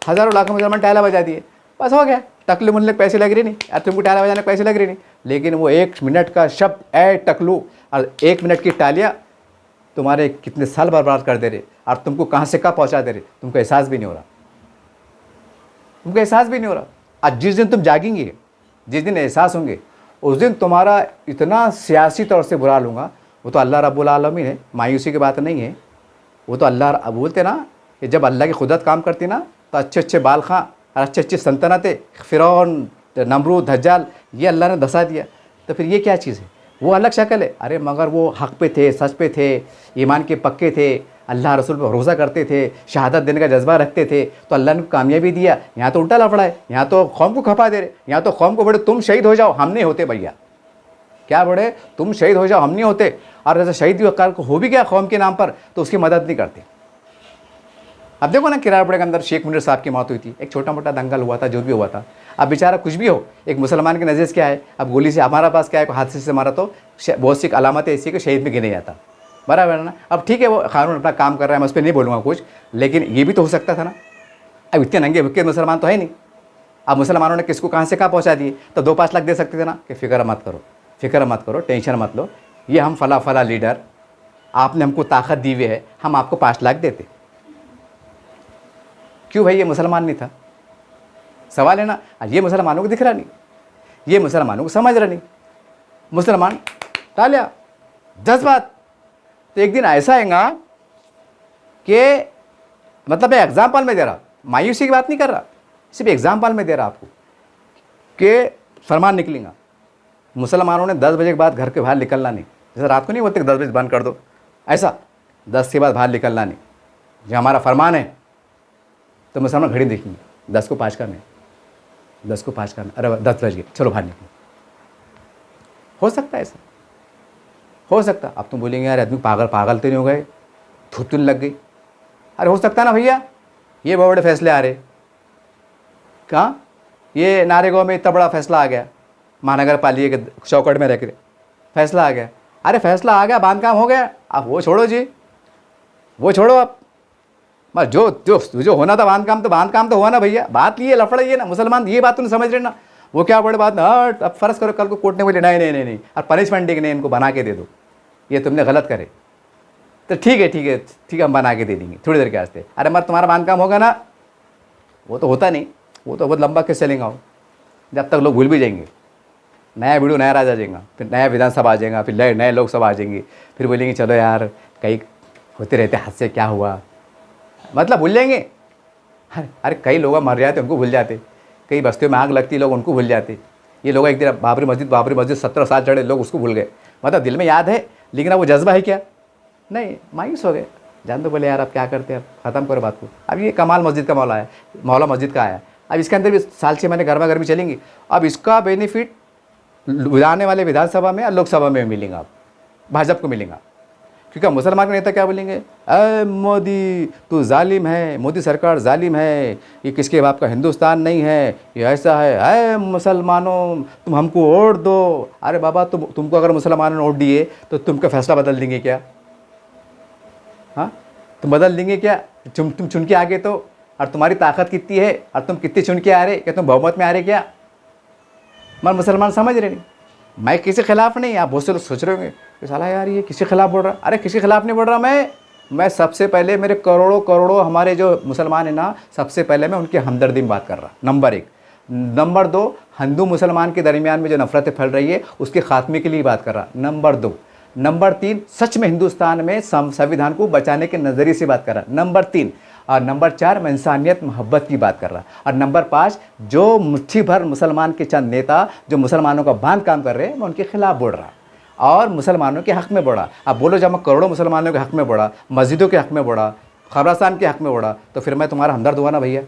हज़ारों लाखों मुसलमान टाला बजा दिए, बस हो गया। टकलू बोलने पैसे लग रही नहीं, और तुमको टाला बजाने पैसे लग रही नहीं, लेकिन वो 1 मिनट का शब्द टकलू और 1 मिनट की टालियाँ तुम्हारे कितने साल बर्बाद कर दे रहे, और तुमको कहाँ से कहाँ पहुँचा दे रहे, तुमको एहसास भी नहीं हो रहा, तुमको एहसास भी नहीं हो रहा। आज जिस दिन तुम जागेंगे, जिस दिन एहसास होंगे, उस दिन तुम्हारा इतना सियासी तौर से बुरा लूँगा। वो तो अल्लाह रब्बुल आलमीन है, मायूसी की बात नहीं है। वो तो अल्लाह बोलते ना कि जब अल्लाह की कुदरत काम करती ना तो अच्छे बाल खां और अच्छी सल्तनतें, फ़िरौन, नमरूद, दज्जाल, ये अल्लाह ने दसा दिया। तो फिर ये क्या चीज़ है, वो अलग शक्ल है। अरे मगर वो हक़ पे थे, सच पे थे, ईमान के पक्के थे, अल्लाह रसूल पर भरोसा करते थे, शहादत देने का जज्बा रखते थे, तो अल्लाह ने कामयाबी दिया। यहाँ तो उल्टा लफड़ा है, यहाँ तो कौम को खपा दे रहे, यहाँ तो कौम को बड़े तुम शहीद हो जाओ, हम नहीं होते भैया, क्या बड़े तुम शहीद हो जाओ, हम नहीं होते। और जैसे शहीद हो भी गया कौम के नाम पर तो उसकी मदद नहीं करते। अब देखो ना, किराड़पुरे के अंदर शेख मुनीर साहब की मौत हुई थी, एक छोटा मोटा दंगल हुआ था, जो भी हुआ था। अब बेचारा कुछ भी हो, एक मुसलमान के नज़र क्या है, अब गोली से हमारा पास क्या है, हादसे से मारा तो बहुत सी अलामतें ऐसी कि शहीद में गिने जाता, बराबर है ना। अब ठीक है, वो कानून अपना काम कर रहा है, मैं उस पर नहीं बोलूँगा कुछ, लेकिन ये भी तो हो सकता था ना। अब इतने नंगे भुक्के मुसलमान तो है नहीं। अब मुसलमानों ने किसको कहाँ से कहाँ पहुँचा दिए, तो 2-5 लाख दे सकते थे ना, कि फ़िक्र मत करो, टेंशन मत लो, ये हम फला लीडर, आपने हमको ताकत दी हुई है, हम आपको 5 लाख देते। क्यों भाई, ये मुसलमान नहीं था, सवाल है ना। ये मुसलमानों को दिख रहा नहीं, ये मुसलमानों को समझ रहा नहीं। मुसलमान टालिया, जज्बात, तो एक दिन ऐसा आएगा कि मतलब मैं एग्जाम्पल में दे रहा, मायूसी की बात नहीं कर रहा, सिर्फ एग्जाम्पल में दे रहा आपको कि फरमान निकलेगा मुसलमानों ने 10 बजे के बाद घर के बाहर निकलना नहीं। जैसे रात को नहीं बोलते कि 10 बजे बंद कर दो, ऐसा 10 के बाद बाहर निकलना नहीं, जो हमारा फरमान है। तो मुसलमान घड़ी देखेंगे 10 को 5 करने, 10 को 5 करना, अरे 10 बज गए चलो बाहर निकलो। हो सकता है ऐसा, हो सकता। अब तुम बोलेंगे यार आदमी पागल पागल तो नहीं हो गए, थुतुन लग गई। अरे हो सकता ना भैया, ये बड़े बड़े फैसले आ रहे। कहाँ ये नारेगांव में इतना बड़ा फैसला आ गया, महानगर पालिका के चौकट में रह कर फैसला आ गया। अरे फैसला आ गया, बांधकाम हो गया, आप वो छोड़ो जी, वो छोड़ो आप। बस जो जो जो होना था बांधकाम तो हुआ ना भैया। बात ये लफड़ा ये ना, मुसलमान ये बात तो नहीं समझ रहे ना। वो क्या बड़ी बात ना, अब फर्ज करो कल को कोर्ट ने बोले नहीं नहीं नहीं नहीं, और पनिशमेंट देंगे नहीं, इनको बना के दे दो, ये तुमने गलत करे, तो ठीक है ठीक है ठीक है हम बना के दे देंगे थोड़ी देर के वास्ते। अरे मत तुम्हारा बांधकाम होगा ना, वो तो होता नहीं, वो तो बहुत लंबा केस चलेगा हो, जब तक लोग भूल भी जाएंगे। नया वीडियो नया राज आ जाएगा, फिर नया विधानसभा आ जाएगा, फिर नए लोकसभा आ जाएंगे, फिर बोलेंगे चलो यार कई होते रहते हादसे क्या हुआ, मतलब भूल जाएंगे। अरे कई लोग मर जाते उनको भूल जाते, कई बस्तियों में आग लगती लोग उनको भूल जाते। ये लोग एक दिन बाबरी मस्जिद 17 साल चढ़े लोग उसको भूल गए, मतलब दिल में याद है लेकिन अब वो जज्बा है क्या नहीं, मायूस हो गए। जान दो बोले यार अब क्या करते हैं, अब ख़त्म करो बात को। अब ये कमाल मस्जिद का मौला मस्जिद का आया, अब इसके अंदर भी साल 6 महीने गर्मा गर्मी चलेंगी। अब इसका बेनिफिट आने वाले विधानसभा में और लोकसभा में मिलेगा, अब भाजपा को मिलेगा। क्योंकि मुसलमान के नेता क्या बोलेंगे, अरे मोदी तू जालिम है, मोदी सरकार जालिम है, ये किसके बाप का हिंदुस्तान नहीं है, ये ऐसा है, अरे मुसलमानों तुम हमको वोट दो। अरे बाबा तुमको अगर मुसलमानों ने वोट दिए तो तुमका फैसला बदल देंगे क्या? हाँ तुम बदल देंगे क्या? तुम चुन के आ गए तो, और तुम्हारी ताकत कितनी है और तुम कितने चुन के आ रहे, क्या तुम बहुमत में आ रहे क्या? मगर मुसलमान समझ रहे नहीं। मैं किसी खिलाफ नहीं, आप बहुत से लोग सोच रहे होंगे कि साला यार ये किसी खिलाफ बोल रहा। अरे किसी खिलाफ नहीं बोल रहा मैं सबसे पहले मेरे करोड़ों हमारे जो मुसलमान है ना, सबसे पहले मैं उनकी हमदर्दी में बात कर रहा, नंबर 1। नंबर 2 हिंदू मुसलमान के दरमियान में जो नफरतें फैल रही है उसके खात्मे के लिए बात कर रहा, नंबर 2। नंबर 3 सच में हिंदुस्तान में संविधान को बचाने के नज़रिए से बात कर रहा, नंबर 3। और नंबर 4 मैं इंसानियत मोहब्बत की बात कर रहा, और नंबर 5 जो मुट्ठी भर मुसलमान के चंद नेता जो मुसलमानों का बांध काम कर रहे हैं मैं उनके खिलाफ बोल रहा और मुसलमानों के हक़ में बोला। अब बोलो जब मैं करोड़ों मुसलमानों के हक़ में बोला, मस्जिदों के हक़ में बोला, खबरस्तान के हक़ में बोला, तो फिर मैं तुम्हारा हमदर्द हुआ ना भैया,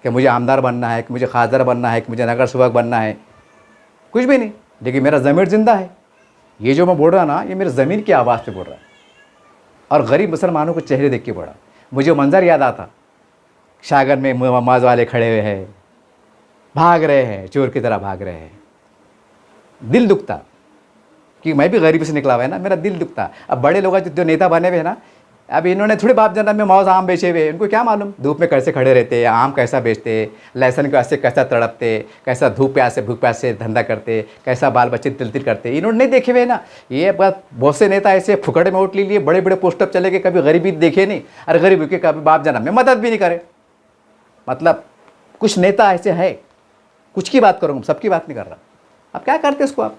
कि मुझे आमदार बनना है, कि मुझे खासदार बनना है, कि मुझे नगर सेवक बनना है, कुछ भी नहीं। लेकिन मेरा ज़मीर ज़िंदा है, ये जो मैं बोल रहा ना ये मेरे ज़मीर की आवाज़ पे बोल रहा है, और गरीब मुसलमानों को चेहरे देख के बोला। मुझे मंज़र याद आता, शागन में नमाज वाले खड़े हुए हैं, भाग रहे हैं, चोर की तरह भाग रहे हैं। दिल दुखता कि मैं भी गरीबी से निकला हुआ है ना, मेरा दिल दुखता। अब बड़े लोग जो नेता बने हुए हैं ना, अब इन्होंने थोड़ी बाप जन्म में मौज आम बेचे हुए, इनको क्या मालूम धूप में कैसे खड़े रहते, आम कैसा बेचते, लहसुन के वास्ते कैसा तड़पते, कैसा धूप प्यास से भूख प्यास से धंधा करते, कैसा बाल बच्चे तिल तिल करते, इन्होंने नहीं देखे हुए ना। ये बात बहुत से नेता ऐसे फुकड़े में वोट ले लिए, बड़े बड़े पोस्टर चले गए, कभी गरीबी देखे नहीं, और गरीबी के कभी बाप जन्म में मदद भी नहीं करे। मतलब कुछ नेता ऐसे है, कुछ की बात करूँगा, सबकी बात नहीं कर रहा। अब क्या करते इसको आप?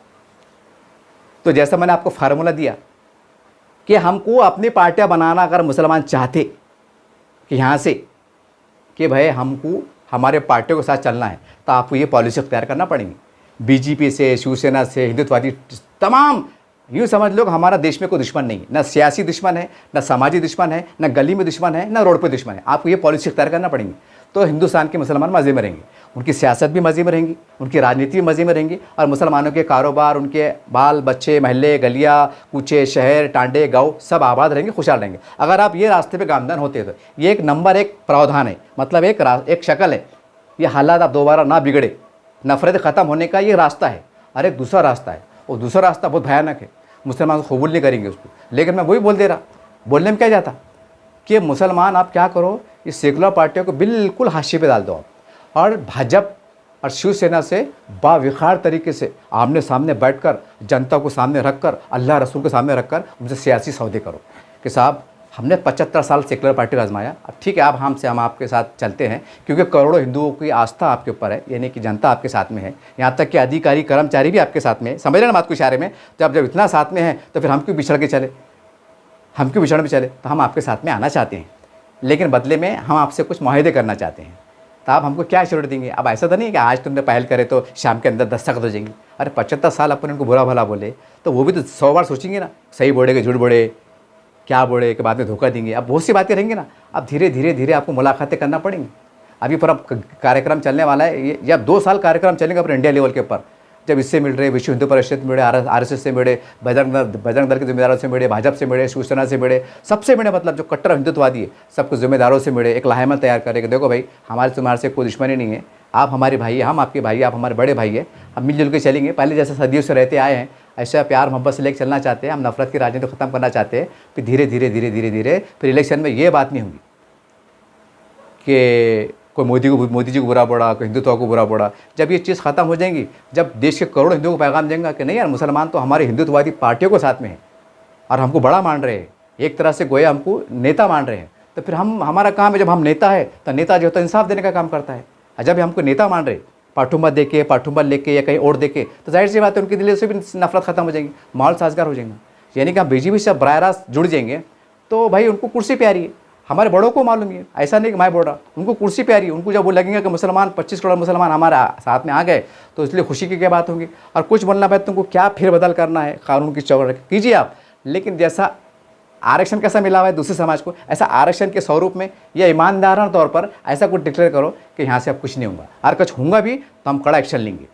तो जैसा मैंने आपको फार्मूला दिया कि हमको अपनी पार्टियां बनाना, अगर मुसलमान चाहते कि यहाँ से कि भाई हमको हमारे पार्टियों के साथ चलना है, तो आपको ये पॉलिसी तैयार करना पड़ेगी। बीजेपी से, शिवसेना से, हिंदुत्ववादी तमाम, यूँ समझ लो हमारा देश में कोई दुश्मन नहीं है, ना सियासी दुश्मन है, ना सामाजिक दुश्मन है, ना गली में दुश्मन है, ना रोड पे दुश्मन है। आपको ये पॉलिसी तैयार करना पड़ेगी, तो हिंदुस्तान के मुसलमान मज़े में रहेंगे, उनकी सियासत भी मज़े में रहेंगी, उनकी राजनीति भी मज़े में रहेंगी, और मुसलमानों के कारोबार, उनके बाल बच्चे, महल्ले, गलियाँ, कूचे, शहर, टांडे, गाँव सब आबाद रहेंगे, खुशहाल रहेंगे। अगर आप ये रास्ते पे गामदान होते तो ये एक नंबर 1 प्रावधान है, मतलब एक शक्ल है। ये हालात आप दोबारा ना बिगड़े, नफरत ख़त्म होने का ये रास्ता है। और एक दूसरा रास्ता है, और दूसरा रास्ता बहुत भयानक है, मुसलमान कबूल नहीं करेंगे उसको। लेकिन मैं वही बोल दे रहा, बोलने में क्या जाता कि मुसलमान आप क्या करो, इस सेकुलर पार्टियों को बिल्कुल हाशिए पे डाल दो आप, और भाजपा और शिवसेना से बाविखार तरीके से आमने सामने बैठकर, जनता को सामने रखकर, अल्लाह रसूल के सामने रखकर उनसे सियासी सौदे करो कि साहब हमने 75 साल सेकुलर पार्टी का आजमाया, अब ठीक है आप हम आपके साथ चलते हैं, क्योंकि करोड़ों हिंदुओं की आस्था आपके ऊपर है, यानी कि जनता आपके साथ में है, यहाँ तक कि अधिकारी कर्मचारी भी आपके साथ में है। समझ रहे ना बात को इशारे में? तो अब जब इतना साथ में है तो फिर हम क्यों बिछड़ के चले? हम क्यों विछड़ में चले, तो हम आपके साथ में आना चाहते हैं, लेकिन बदले में हम आपसे कुछ मुआहदे करना चाहते हैं, तो आप हमको क्या एश्योरिटी देंगे। अब ऐसा तो नहीं है कि आज तुमने पहल करे तो शाम के अंदर दस्तखत हो जाएंगे। अरे 75 साल अपन उनको बुरा भला बोले तो वो भी तो 100 बार सोचेंगे ना, सही बोले कि झूठ बोले, क्या बोले कि बाद में धोखा देंगे। अब बहुत सी बातें रहेंगी ना। अब धीरे धीरे धीरे आपको मुलाकातें करना पड़ेंगी। अभी पर अब कार्यक्रम चलने वाला है, ये जब 2 साल कार्यक्रम चलेंगे अपने इंडिया लेवल के ऊपर, जब इससे मिल रहे, विश्व हिंदू परिषद से मिले, RSS से मिले, बजरंग दल के जिम्मेदारों से मिले, भाजपा से मिले, शिवसेना से मिले, सबसे मिले, मतलब जो कट्टर हिंदुत्ववादी है सबको जिम्मेदारों से मिले, एक लाहेमत तैयार करें कि देखो भाई हमारे तुम्हारे से कोई दुश्मनी नहीं है, आप हमारे भाई है, हम आपके भाई है, आप हमारे बड़े भाई है, हम मिलजुल के चलेंगे, पहले जैसे सदियों से रहते आए हैं ऐसा प्यार मोहब्बत से लेकर चलना चाहते हैं, हम नफरत की राजनीति ख़त्म करना चाहते हैं। फिर धीरे धीरे धीरे धीरे धीरे फिर इलेक्शन में ये बात नहीं होगी कि कोई मोदी जी को बुरा बोला, कोई हिंदुत्व को बुरा बोला। जब ये चीज़ ख़त्म हो जाएंगी, जब देश के करोड़ों हिंदुओं को पैगाम देंगे कि नहीं यार मुसलमान तो हमारे हिंदुत्ववादी पार्टियों के साथ में है और हमको बड़ा मान रहे हैं, एक तरह से गोया हमको नेता मान रहे हैं, तो फिर हमारा काम है, जब हम नेता है तो नेता जो होता है इंसाफ देने का काम करता है। और जब हमको नेता मान रहे, पाठुंबा दे के, पाठुंबा लेके या कहीं और दे के, तो जाहिर सी बात है उनके दिल से भी नफरत खत्म हो जाएगी, माहौल साजगार हो जाएगा। यानी कि हम बीजेपी से बराह रास्त जुड़ जाएंगे तो भाई उनको कुर्सी प्यारी है, हमारे बड़ों को मालूम है, ऐसा नहीं कि मैं बोल रहा, उनको कुर्सी प्यारी है। उनको जब वो लगेंगे कि मुसलमान 25 करोड़ मुसलमान हमारे साथ में आ गए तो इसलिए खुशी की क्या बात होगी। और कुछ बोलना पाए तुमको क्या फिर बदल करना है, कानून की चौड़ कीजिए आप, लेकिन जैसा आरक्षण कैसा मिला हुआ है दूसरे समाज को, ऐसा आरक्षण के स्वरूप में या ईमानदाराना तौर पर ऐसा कुछ डिक्लेयर करो कि यहाँ से अब कुछ नहीं होगा, और कुछ होगा भी तो हम कड़ा एक्शन लेंगे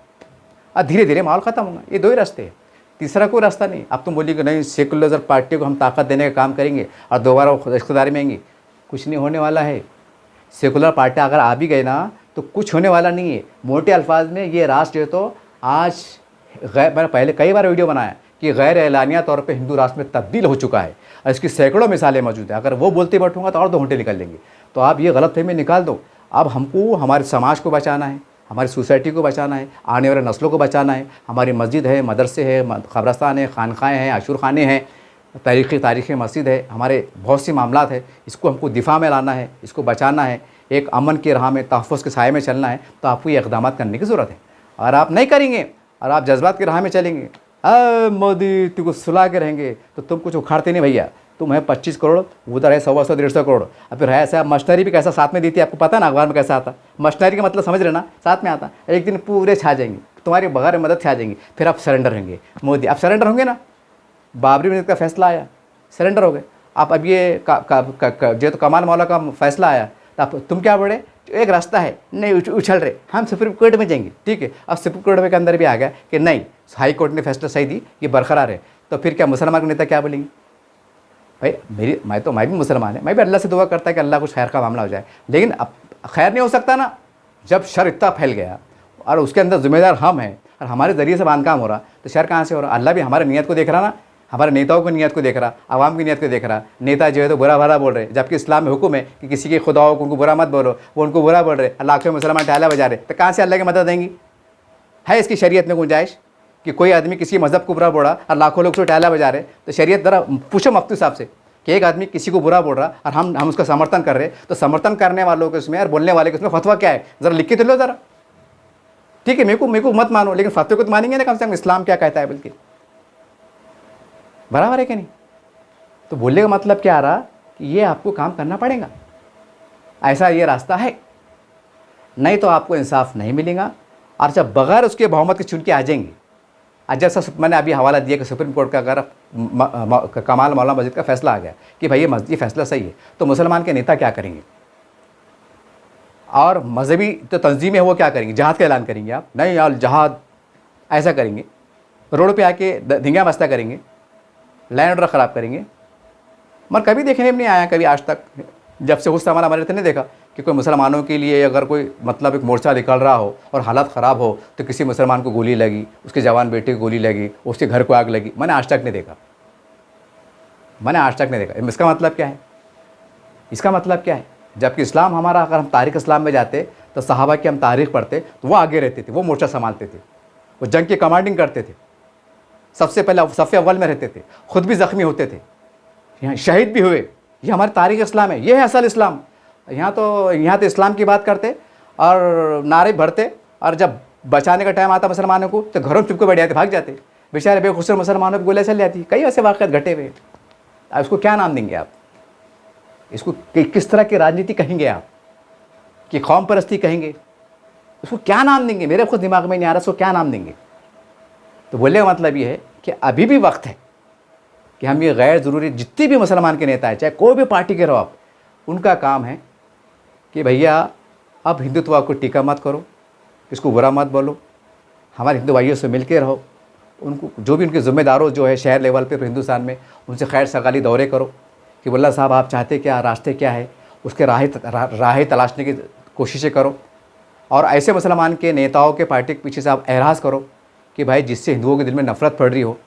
और धीरे धीरे माहौल ख़त्म होगा। ये 2 ही रास्ते हैं, तीसरा कोई रास्ता नहीं। अब तुम बोलिए कि नहीं सेकुलर पार्टी को हम ताकत देने का काम करेंगे और दोबारा इख्तियार में आएंगे, कुछ नहीं होने वाला है। सेकुलर पार्टी अगर आ भी गए ना तो कुछ होने वाला नहीं है। मोटे अल्फाज में ये राष्ट्र जो तो आज मैंने पहले कई बार वीडियो बनाया कि गैर एलानिया तौर पे हिंदू राष्ट्र में तब्दील हो चुका है और इसकी सैकड़ों मिसालें मौजूद हैं। अगर वो बोलते बैठूंगा तो और 2 घंटे निकल लेंगे। तो आप ये गलतफहमी निकाल दो। अब हमको हमारे समाज को बचाना है, हमारी सोसाइटी को बचाना है, आने वाले नस्लों को बचाना है। हमारी मस्जिद है, मदरसे है, कब्रस्तान है, खानखाएँ हैं, आशूर खाने हैं, तारीख़ी मस्जिद है, हमारे बहुत सी मामलात है, इसको हमको दिफा में लाना है, इसको बचाना है, एक अमन की राह में, तहफ़्फ़ुज़ के साए में चलना है। तो आपको ये इक़दाम करने की ज़रूरत है। और आप नहीं करेंगे और आप जज्बात की राह में चलेंगे, मोदी तुमको सुला के रहेंगे, तो तुम कुछ उखाड़ते नहीं भैया। तुम है 25 करोड़, उधर है 100 150 करोड़, और फिर है ऐसा मशीनरी भी कैसा साथ में दी थी, आपको पता ना अखबार में कैसा आता। मशीनरी का मतलब समझ रहे ना, साथ में आता। एक दिन पूरे छा जाएंगे, तुम्हारी बगैर मदद छा जाएंगी, फिर आप सरेंडर होंगे। मोदी आप सरेंडर होंगे ना, बाबरी मस्जिद का फैसला आया, सरेंडर हो गए आप। अब ये जो तो कमाल मौला का फैसला आया, तो आप तुम क्या बोले, एक रास्ता है नहीं उछल रहे, हम सुप्रीम कोर्ट में जाएंगे, ठीक है। अब सुप्रीम कोर्ट में के अंदर भी आ गया कि नहीं हाई कोर्ट ने फैसला सही दी, ये बरकरार है। तो फिर क्या मुसलमान के नेता क्या बोलेंगे, भाई मैं भी मुसलमान है, मैं भी अल्लाह से दुआ करता है कि अल्लाह कुछ खैर का मामला हो जाए। लेकिन अब खैर नहीं हो सकता ना, जब शर इतना फैल गया और उसके अंदर जिम्मेदार हम हैं और हमारे ज़रिए से बांध काम हो रहा, तो शर कहाँ से हो रहा। अल्लाह भी हमारे नीयत को देख रहा ना, हमारे नेताओं की नीयत को देख रहा, आवाम की नीयत को देख रहा। नेता जो है तो बुरा भला बोल रहे, जबकि इस्लाम में हुक्म है कि किसी के खुदाओं को उनको बुरा मत बोलो, वो उनको बुरा बोल रहे, लाखों मुसलमान टाला बजा रहे, तो कहाँ से अल्लाह की मदद देंगी। है इसकी शरीयत में गुंजाइश कि कोई आदमी किसी मज़हब को बुरा बोल रहा और लाखों लोग उसको टाला बजा रहे, तो शरीयत ज़रा पूछो मुफ्ती साहब से कि एक आदमी किसी को बुरा बोल रहा और हम उसका समर्थन कर रहे, तो समर्थन करने वालों के उसमें और बोलने वाले के उसमें फतवा क्या है, ज़रा लिख के तो लो ज़रा। ठीक है, मेरे को मत मानो, लेकिन फतवे को तो मानेंगे ना, कम से कम इस्लाम क्या कहता है, बल्कि बराबर है कि नहीं। तो बोलने का मतलब क्या आ रहा कि ये आपको काम करना पड़ेगा, ऐसा ये रास्ता है, नहीं तो आपको इंसाफ नहीं मिलेगा। और जब बगैर उसके बहुमत के चुन के आ जाएंगे, आज जैसा मैंने अभी हवाला दिया कि सुप्रीम कोर्ट का अगर कमाल मौला मस्जिद का फैसला आ गया कि भाई ये मस्जिद फैसला सही है, तो मुसलमान के नेता क्या करेंगे और मजहबी तो तंजीमें वो क्या करेंगे, जहाद का ऐलान करेंगे। आप नहीं यार जहाद ऐसा करेंगे, रोड पे आके धिंगा मस्ता करेंगे, लैंड ऑर्डर ख़राब करेंगे। मगर कभी देखने में नहीं आया, कभी आज तक जब से उस समय हमारे नहीं देखा कि कोई मुसलमानों के लिए अगर कोई मतलब एक मोर्चा निकल रहा हो और हालात ख़राब हो तो किसी मुसलमान को गोली लगी, उसके जवान बेटे को गोली लगी, उसके घर को आग लगी। मैंने आज तक नहीं देखा, मैंने आज तक नहीं देखा। इसका मतलब क्या है, इसका मतलब क्या है, जबकि इस्लाम हमारा, अगर हम तारीख़ इस्लाम में जाते तो सहाबा की हम तारीख़ पढ़ते तो वो आगे रहते थे, वो मोर्चा संभालते थे, वो जंग की कमांडिंग करते थे, सबसे पहले सफ़े अव्वल में रहते थे, ख़ुद भी ज़ख्मी होते थे, यहाँ शहीद भी हुए। ये हमारी तारीख़ इस्लाम है, ये है असल इस्लाम। यहाँ तो इस्लाम की बात करते और नारे भरते, और जब बचाने का टाइम आता मुसलमानों को तो घरों में चुपके बैठ जाते, भाग जाते। बेचारे बेखुसर मुसलमानों पर गोलियाँ चल जाती। कई ऐसे वाक़यात घटे हुए। अब इसको क्या नाम देंगे आप? इसको किस तरह की राजनीति कहेंगे आप? कि कौम परस्ती कहेंगे? उसको क्या नाम देंगे? मेरे खुद दिमाग में नहीं आ रहा उसको क्या नाम देंगे। तो बोलने का मतलब ये है कि अभी भी वक्त है कि हम ये गैर ज़रूरी, जितने भी मुसलमान के नेता हैं, चाहे कोई भी पार्टी के रहो आप, उनका काम है कि भैया अब हिंदुत्व को टीका मत करो, इसको बुरा मत बोलो, हमारे हिंदू भाइयों से मिल के रहो, उनको जो भी उनके ज़िम्मेदारों जो है शहर लेवल पे हिंदुस्तान में, उनसे खैर सगाली दौरे करो कि वल्ला साहब आप चाहते क्या, रास्ते क्या है, उसके राहें तलाशने की कोशिशें करो। और ऐसे मुसलमान के नेताओं के पार्टी के पीछे से आप एहराज करो कि भाई जिससे हिंदुओं के दिल में नफ़रत पड़ रही हो,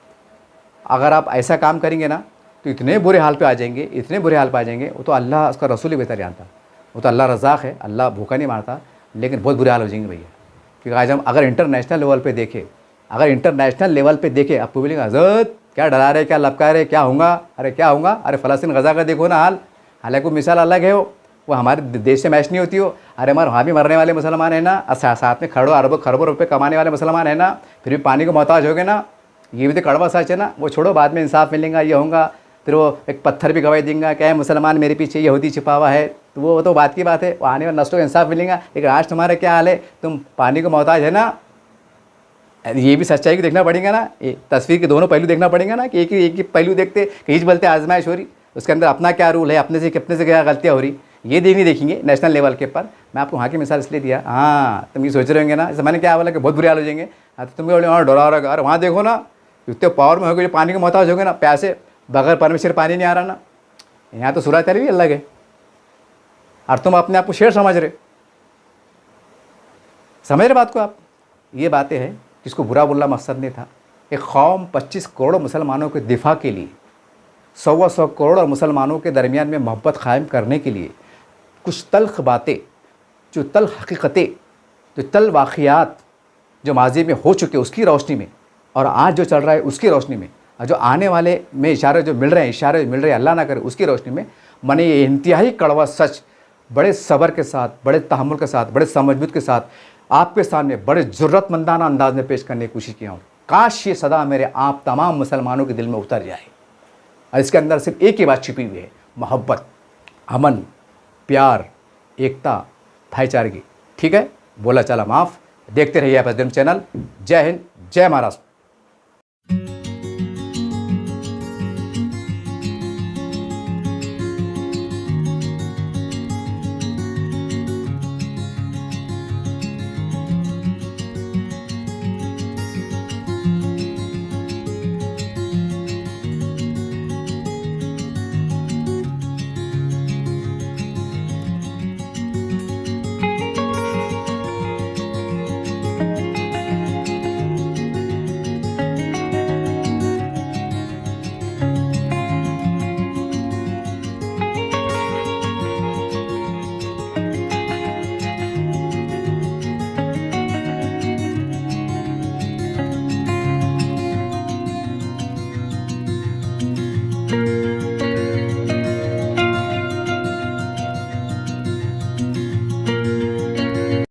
अगर आप ऐसा काम करेंगे ना तो इतने बुरे हाल पे आ जाएंगे, इतने बुरे हाल पे आ जाएंगे। वो तो अल्लाह, उसका रसूल ही बेहतर जानता, वो तो अल्लाह रज़ाक़ है, अल्लाह भूखा नहीं मारता, लेकिन बहुत बुरे हाल हो जाएंगे भैया। क्योंकि आज हम अगर इंटरनेशनल लेवल पे देखें, आपको बोलेंगे हज़रत क्या डरा रहे, क्या लपका रहे, क्या होगा, अरे क्या होगा, अरे फ़लस्तीन गज़ा का देखो ना हाल। हालांकि वो मिसाल अलग है, वो हमारे देश से मैच नहीं होती हो। अरे हमारे वहाँ भी मरने वाले मुसलमान है ना, साथ में खरबों रुपये कमाने वाले मुसलमान है ना, फिर भी पानी को मोहताज हो गए ना, ये भी तो कड़वा सच है ना। वो छोड़ो, बाद में इंसाफ मिलेगा, ये होगा, फिर वो एक पत्थर भी गवाही देंगे क्या है मुसलमान मेरे पीछे यहूदी छिपा हुआ है, तो वो तो बात की बात है, वो आने वाले नस्लों को इंसाफ मिलेगा। लेकिन आज तुम्हारा क्या हाल है, तुम पानी को मोहताज है ना। ये भी सच्चाई को देखना पड़ेगा ना, तस्वीर के दोनों पहलू देखना पड़ेगा ना, कि एक ही पहलू देखते कहीं बोलते आजमाइश हो रही, उसके अंदर अपना क्या रूल है, अपने से क्या गलतियाँ हो रही, ये देखेंगे नेशनल लेवल के पर। मैं आपको वहाँ की मिसाल इसलिए दिया, हाँ तुम ये सोच रहे होंगे ना, इस मैंने क्या बोला कि बहुत बुरे हाल हो जाएंगे। हाँ तो तुम बोले हाँ डरा रहा, अरे वहाँ देखो ना इतने पावर में हो गए, पानी को मोहताज हो गए ना, प्यासे बगैर परमिशन पानी नहीं आ रहा ना। यहाँ तो सूरत भी अलग है और तुम अपने आप को शेर समझ रहे। समझ रहे बात को आप? ये बातें हैं, जिसको बुरा बोलना मकसद नहीं था। एक कौम 25 करोड़ मुसलमानों के दिफा के लिए, 100 करोड़ मुसलमानों के दरमियान में मोहब्बत क़ायम करने के लिए कुछ तल्ख़ बातें, जो तल्ख़ हकीकतें, जो तल्ख़ वाक़ियात जो माजी में हो चुके उसकी रोशनी में, और आज जो चल रहा है उसकी रोशनी में, और जो आने वाले में इशारे जो मिल रहे हैं, अल्लाह ना करे उसकी रोशनी में, मैंने ये इंतहाई कड़वा सच बड़े सब्र के साथ, बड़े तहम्मुल के साथ, बड़े समझबूत के साथ आपके सामने बड़े ज़रूरतमंदाना अंदाज में पेश करने की कोशिश किया हूँ। काश ये सदा मेरे आप तमाम मुसलमानों के दिल में उतर जाए, और इसके अंदर सिर्फ एक ही बात छिपी हुई है, मोहब्बत, अमन, प्यार, एकता, भाईचारे की। ठीक है, बोला चला माफ़। देखते रहिए आप चैनल। जय हिंद, जय महाराष्ट्र।